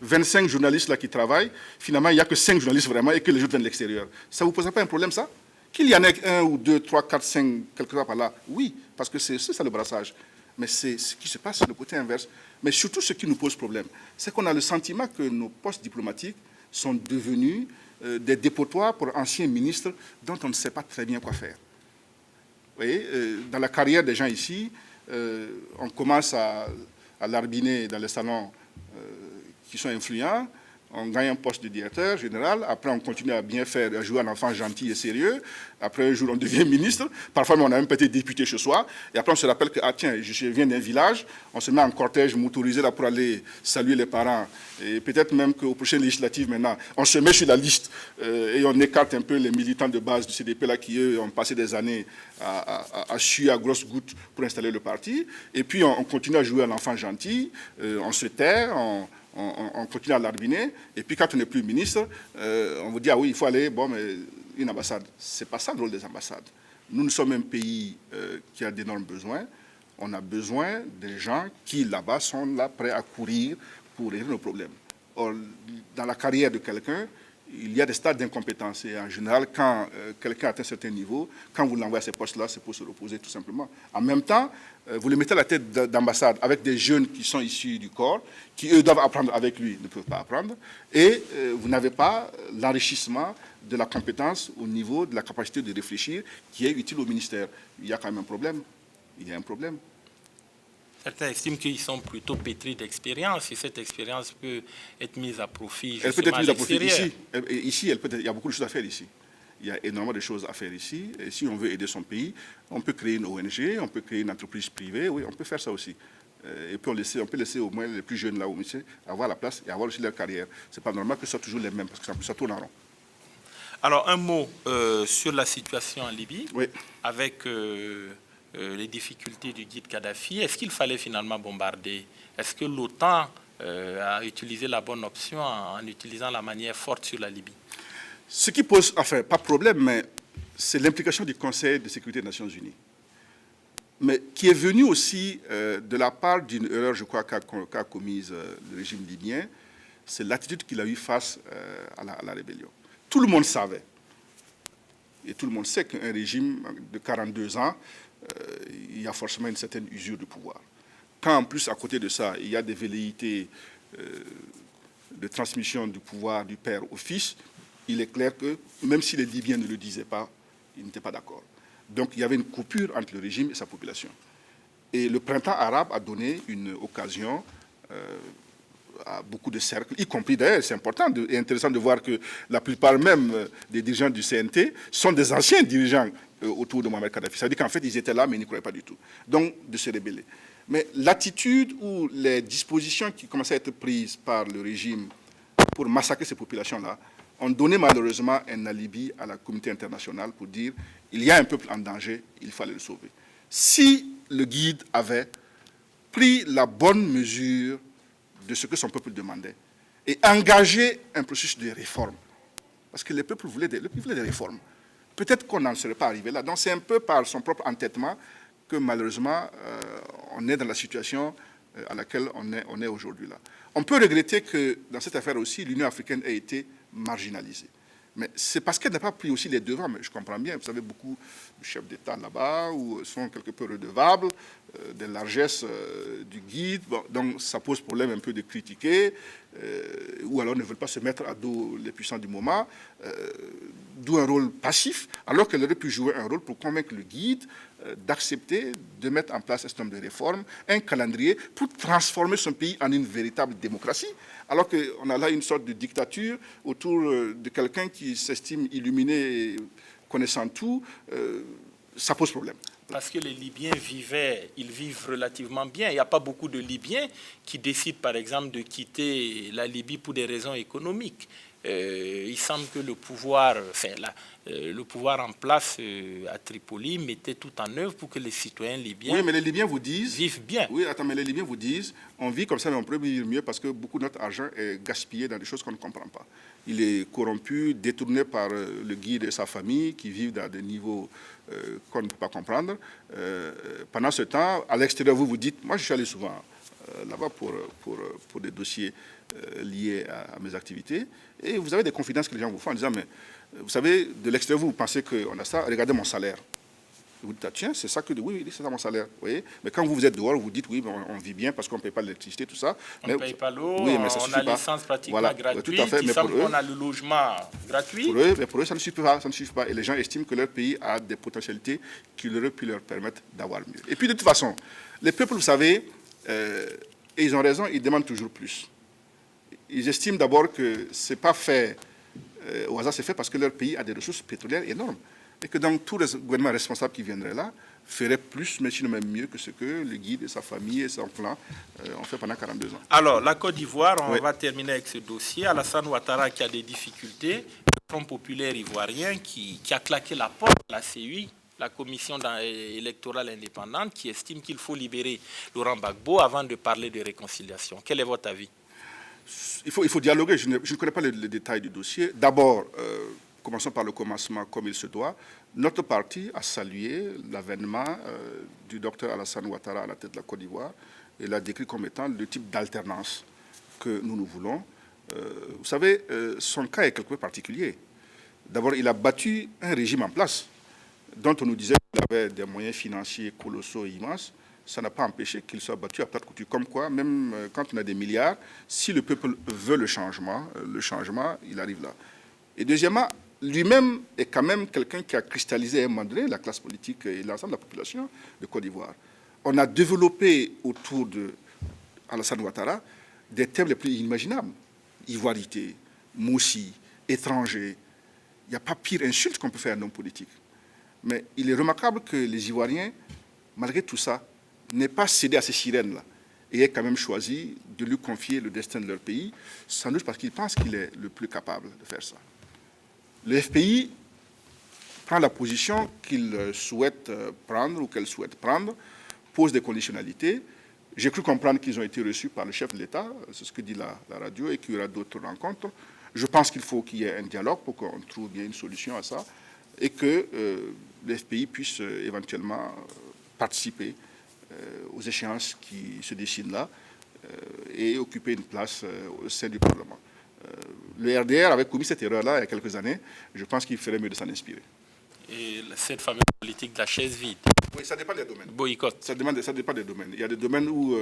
25 journalistes là qui travaillent, finalement, il n'y a que 5 journalistes vraiment et que les autres viennent de l'extérieur. Ça ne vous pose pas un problème, ça? Qu'il y en ait 1 ou 2, 3, 4, 5, quelque part par là, oui, parce que c'est ça le brassage. Mais c'est ce qui se passe sur le côté inverse. Mais surtout, ce qui nous pose problème, c'est qu'on a le sentiment que nos postes diplomatiques sont devenus des dépotoirs pour anciens ministres dont on ne sait pas très bien quoi faire. Vous voyez, dans la carrière des gens ici, on commence à larbiner dans les salons qui sont influents, on gagne un poste de directeur général, après on continue à bien faire, à jouer un enfant gentil et sérieux, après un jour on devient ministre, parfois on a même pas été député chez soi, et après on se rappelle que, ah tiens, je viens d'un village, on se met en cortège motorisé là pour aller saluer les parents, et peut-être même qu'aux prochaines législatives maintenant, on se met sur la liste et on écarte un peu les militants de base du CDP là qui eux ont passé des années à suer à grosses gouttes pour installer le parti, et puis on continue à jouer un enfant gentil, on se tait, on continue à l'arbiner, et puis quand on n'est plus ministre, on vous dit, ah oui, il faut aller, bon, mais une ambassade. Ce n'est pas ça le rôle des ambassades. Nous sommes un pays qui a d'énormes besoins. On a besoin des gens qui, là-bas, sont là, prêts à courir pour régler nos problèmes. Or, dans la carrière de quelqu'un, il y a des stades d'incompétence. Et en général, quand quelqu'un atteint un certain niveau, quand vous l'envoyez à ces postes-là, c'est pour se reposer tout simplement. En même temps, vous le mettez à la tête d'ambassade avec des jeunes qui sont issus du corps, qui, eux, doivent apprendre avec lui, ne peuvent pas apprendre. Et vous n'avez pas l'enrichissement de la compétence au niveau de la capacité de réfléchir qui est utile au ministère. Il y a quand même un problème. Il y a un problème. Certains estiment qu'ils sont plutôt pétris d'expérience et cette expérience peut être mise à profit. Elle peut être mise à profit ici. Ici, il y a beaucoup de choses à faire ici. Il y a énormément de choses à faire ici. Et si on veut aider son pays, on peut créer une ONG, on peut créer une entreprise privée, oui, on peut faire ça aussi. Et puis on peut laisser au moins les plus jeunes là où avoir la place et avoir aussi leur carrière. Ce n'est pas normal que ce soit toujours les mêmes, parce que ça tourne en rond. Alors un mot sur la situation en Libye, oui. Avec les difficultés du guide Kadhafi. Est-ce qu'il fallait finalement bombarder? Est-ce que l'OTAN a utilisé la bonne option en utilisant la manière forte sur la Libye? Ce qui pose, enfin, pas de problème, mais c'est l'implication du Conseil de sécurité des Nations Unies, mais qui est venue aussi de la part d'une erreur, je crois, qu'a commise le régime libyen, c'est l'attitude qu'il a eue face à la rébellion. Tout le monde savait, et tout le monde sait qu'un régime de 42 ans, il y a forcément une certaine usure de pouvoir. Quand en plus, à côté de ça, il y a des velléités de transmission du pouvoir du père au fils, il est clair que, même si les Libyens ne le disaient pas, ils n'étaient pas d'accord. Donc il y avait une coupure entre le régime et sa population. Et le printemps arabe a donné une occasion à beaucoup de cercles, y compris d'ailleurs, c'est important et intéressant de voir que la plupart même des dirigeants du CNT sont des anciens dirigeants autour de Mohamed Kadhafi. Ça veut dire qu'en fait, ils étaient là, mais ils n'y croyaient pas du tout. Donc, de se rebeller. Mais l'attitude ou les dispositions qui commençaient à être prises par le régime pour massacrer ces populations-là ont donné malheureusement un alibi à la communauté internationale pour dire il y a un peuple en danger, il fallait le sauver. Si le guide avait pris la bonne mesure de ce que son peuple demandait et engagé un processus de réforme, parce que le peuple voulait des réformes, peut-être qu'on n'en serait pas arrivé là. Donc c'est un peu par son propre entêtement que malheureusement on est dans la situation à laquelle on est aujourd'hui là. On peut regretter que dans cette affaire aussi, l'Union africaine ait été marginalisée. Mais c'est parce qu'elle n'a pas pris aussi les devants. Mais je comprends bien, vous savez, beaucoup de chefs d'État là-bas sont quelque peu redevables des largesses du guide. Bon, donc ça pose problème un peu de critiquer, ou alors ne veulent pas se mettre à dos les puissants du moment, d'où un rôle passif, alors qu'elle aurait pu jouer un rôle pour convaincre le guide d'accepter de mettre en place un certain nombre de réformes, un calendrier pour transformer son pays en une véritable démocratie, alors qu'on a là une sorte de dictature autour de quelqu'un qui s'estime illuminé et connaissant tout, ça pose problème. Parce que les Libyens vivent relativement bien. Il n'y a pas beaucoup de Libyens qui décident, par exemple, de quitter la Libye pour des raisons économiques. Il semble que le pouvoir en place à Tripoli mettait tout en œuvre pour que les citoyens libyens, oui, mais les Libyens vous disent, vivent bien. Oui, attends, mais les Libyens vous disent, on vit comme ça, mais on peut vivre mieux parce que beaucoup de notre argent est gaspillé dans des choses qu'on ne comprend pas. Il est corrompu, détourné par le guide et sa famille qui vivent dans des niveaux qu'on ne peut pas comprendre. Pendant ce temps, à l'extérieur, vous dites, moi je suis allé souvent là-bas pour des dossiers liés à mes activités, et vous avez des confidences que les gens vous font en disant, mais vous savez, de l'extérieur, vous pensez qu'on a ça, regardez mon salaire. Vous dites, ah, tiens, c'est ça que... Oui, c'est ça mon salaire. Vous voyez, mais quand vous êtes dehors, vous dites, oui, on vit bien parce qu'on ne paye pas l'électricité, tout ça. On ne paye pas l'eau, oui, on a l'essence pratiquement gratuite, tout à fait, il semble qu'on a le logement gratuit. Pour eux, ça ne suffit pas, ça ne suffit pas. Et les gens estiment que leur pays a des potentialités qui auraient pu leur permettre d'avoir mieux. Et puis, de toute façon, les peuples, vous savez, et ils ont raison, ils demandent toujours plus. Ils estiment d'abord que ce n'est pas fait au hasard, c'est fait parce que leur pays a des ressources pétrolières énormes. Et que donc tous les gouvernements responsables qui viendraient là feraient plus, mais sinon même mieux que ce que le guide et sa famille et son clan ont fait pendant 42 ans. Alors, la Côte d'Ivoire, on va terminer avec ce dossier. Alassane Ouattara qui a des difficultés, le Front populaire ivoirien qui a claqué la porte à la CUI, la commission électorale indépendante, qui estime qu'il faut libérer Laurent Gbagbo avant de parler de réconciliation. Quel est votre avis? Il faut dialoguer. Je ne connais pas les détails du dossier. D'abord, commençons par le commencement comme il se doit. Notre parti a salué l'avènement du docteur Alassane Ouattara à la tête de la Côte d'Ivoire et l'a décrit comme étant le type d'alternance que nous voulons. Vous savez, son cas est quelque peu particulier. D'abord, il a battu un régime en place dont on nous disait qu'il avait des moyens financiers colossaux et immenses. Ça n'a pas empêché qu'il soit battu à plate couture. Comme quoi, même quand on a des milliards, si le peuple veut le changement, il arrive là. Et deuxièmement, lui-même est quand même quelqu'un qui a cristallisé à un moment donné la classe politique et l'ensemble de la population de Côte d'Ivoire. On a développé autour de Alassane Ouattara des thèmes les plus inimaginables. Ivoirité, moussi, étranger. Il n'y a pas pire insulte qu'on peut faire à un homme politique. Mais il est remarquable que les Ivoiriens, malgré tout ça, n'aient pas cédé à ces sirènes-là et aient quand même choisi de lui confier le destin de leur pays, sans doute parce qu'ils pensent qu'il est le plus capable de faire ça. Le FPI prend la position qu'il souhaite prendre ou qu'elle souhaite prendre, pose des conditionnalités. J'ai cru comprendre qu'ils ont été reçus par le chef de l'État, c'est ce que dit la radio, et qu'il y aura d'autres rencontres. Je pense qu'il faut qu'il y ait un dialogue pour qu'on trouve bien une solution à ça. et que le FPI puisse éventuellement participer aux échéances qui se dessinent là et occuper une place au sein du Parlement. Le RDR avait commis cette erreur-là il y a quelques années. Je pense qu'il ferait mieux de s'en inspirer. Et cette fameuse politique de la chaise vide. Oui, ça dépend des domaines. Boycott. Ça dépend des domaines. Il y a des domaines où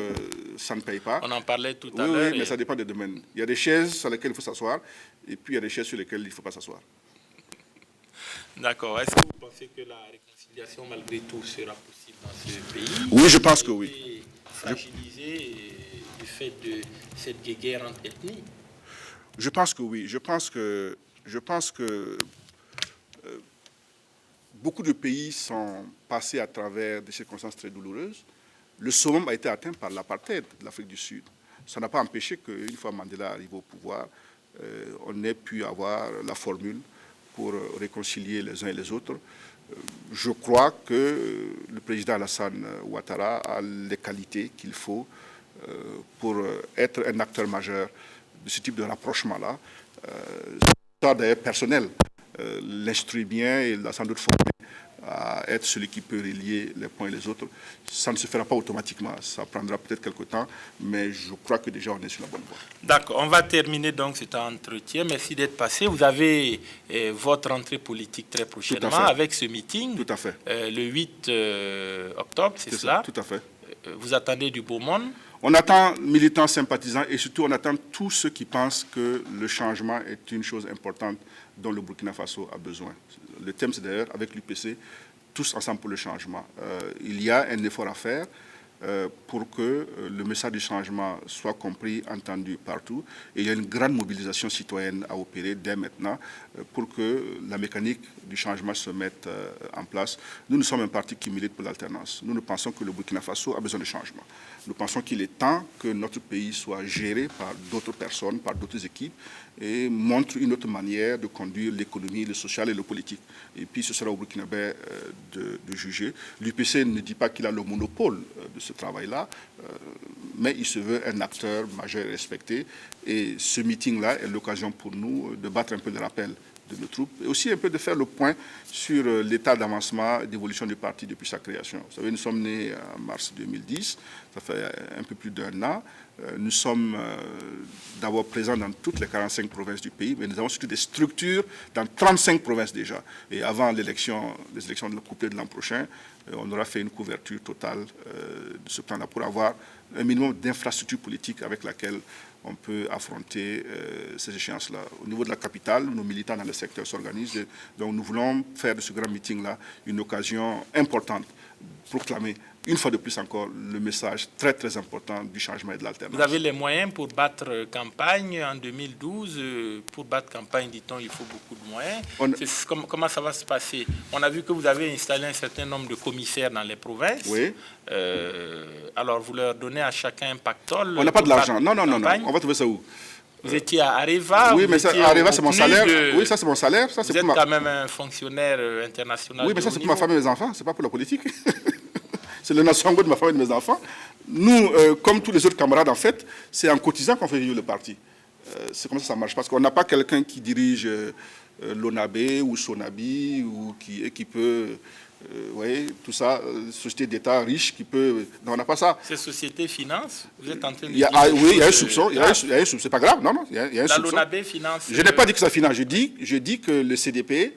ça ne paye pas. On en parlait tout à l'heure. Oui, mais ça dépend des domaines. Il y a des chaises sur lesquelles il faut s'asseoir, et puis il y a des chaises sur lesquelles il ne faut pas s'asseoir. D'accord. Est-ce que vous pensez que la réconciliation, malgré tout, sera possible dans ce pays? Oui, je pense que oui. Fragilisé du fait de cette guerre entre ethnies? Je pense que oui. Je pense que beaucoup de pays sont passés à travers des circonstances très douloureuses. Le summum a été atteint par l'apartheid de l'Afrique du Sud. Ça n'a pas empêché qu'une fois Mandela arrivé au pouvoir, on ait pu avoir la formule pour réconcilier les uns et les autres. Je crois que le président Alassane Ouattara a les qualités qu'il faut pour être un acteur majeur de ce type de rapprochement-là. C'est d'ailleurs personnel. L'instruit bien et l'a sans doute formé à être celui qui peut relier les points et les autres. Ça ne se fera pas automatiquement, ça prendra peut-être quelques temps, mais je crois que déjà on est sur la bonne voie. D'accord, on va terminer donc cet entretien. Merci d'être passé. Vous avez votre entrée politique très prochainement avec ce meeting. Tout à fait. Le 8 octobre, c'est cela? Tout à fait. Vous attendez du beau monde? On attend militants, sympathisants et surtout on attend tous ceux qui pensent que le changement est une chose importante dont le Burkina Faso a besoin. Le thème, c'est d'ailleurs avec l'UPC, tous ensemble pour le changement. Il y a un effort à faire pour que le message du changement soit compris, entendu partout. Et il y a une grande mobilisation citoyenne à opérer dès maintenant pour que la mécanique du changement se mette en place. Nous sommes un parti qui milite pour l'alternance. Nous pensons que le Burkina Faso a besoin de changement. Nous pensons qu'il est temps que notre pays soit géré par d'autres personnes, par d'autres équipes, et montre une autre manière de conduire l'économie, le social et le politique. Et puis ce sera au Burkinabé de juger. L'UPC ne dit pas qu'il a le monopole de ce travail-là, mais il se veut un acteur majeur et respecté. Et ce meeting-là est l'occasion pour nous de battre un peu le rappel de nos troupes, et aussi un peu de faire le point sur l'état d'avancement et d'évolution du parti depuis sa création. Vous savez, nous sommes nés en mars 2010, ça fait un peu plus d'1 an. Nous sommes d'abord présents dans toutes les 45 provinces du pays, mais nous avons surtout des structures dans 35 provinces déjà. Et avant les élections de la couplet de l'an prochain, on aura fait une couverture totale de ce plan-là pour avoir un minimum d'infrastructures politiques avec laquelle on peut affronter ces échéances-là. Au niveau de la capitale, nos militants dans le secteur s'organisent. Donc nous voulons faire de ce grand meeting-là une occasion importante, proclamer une fois de plus encore le message très très important du changement et de l'alternance. Vous avez les moyens pour battre campagne en 2012. Pour battre campagne, dit-on, il faut beaucoup de moyens. Comment ça va se passer? On a vu que vous avez installé un certain nombre de commissaires dans les provinces. Oui. Alors vous leur donnez à chacun un pactole? On n'a pas de l'argent. Non. On va trouver ça où? Vous étiez à Areva? Oui, mais Areva, c'est mon salaire. Oui, ça, c'est mon salaire. Ça, vous êtes quand même un fonctionnaire international. Oui, mais ça, c'est pour ma femme et mes enfants. C'est pas pour la politique. C'est le nationgo de ma femme et de mes enfants. Nous, comme tous les autres camarades, en fait, c'est en cotisant qu'on fait vivre le parti. C'est comme ça marche. Parce qu'on n'a pas quelqu'un qui dirige l'ONAB ou SONABI ou qui peut... oui, tout ça, société d'État riche qui peut... Non, on n'a pas ça. Ces sociétés financent? Vous êtes en train de dire... Oui, il y a un soupçon. Il y a un soupçon. C'est pas grave, non, il y a un soupçon. La LONAB finance... Je n'ai pas dit que ça finance. Je dis que le CDP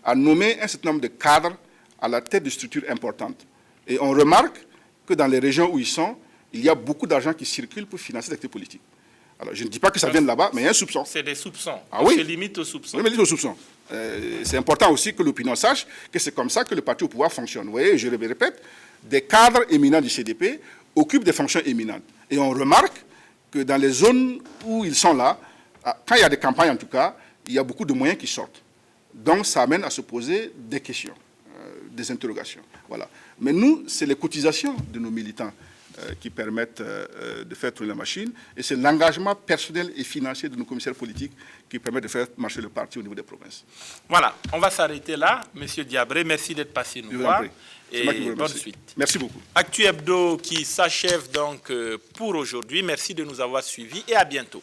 a nommé un certain nombre de cadres à la tête de structures importantes. Et on remarque que dans les régions où ils sont, il y a beaucoup d'argent qui circule pour financer l'activité politique. Alors, je ne dis pas que ça vient de là-bas, mais il y a un soupçon. C'est des soupçons. Ah oui. On se limite aux soupçons. Oui, mais aux soupçons. C'est important aussi que l'opinion sache que c'est comme ça que le parti au pouvoir fonctionne. Vous voyez, je le répète, des cadres éminents du CDP occupent des fonctions éminentes. Et on remarque que dans les zones où ils sont là, quand il y a des campagnes en tout cas, il y a beaucoup de moyens qui sortent. Donc, ça amène à se poser des questions, des interrogations. Voilà. Mais nous, c'est les cotisations de nos militants qui permettent de faire tourner la machine. Et c'est l'engagement personnel et financier de nos commissaires politiques qui permet de faire marcher le parti au niveau des provinces. Voilà, on va s'arrêter là. Monsieur Diabré, merci d'être passé nous voir. Et bonne suite. Merci beaucoup. Actu Hebdo qui s'achève donc pour aujourd'hui. Merci de nous avoir suivis et à bientôt.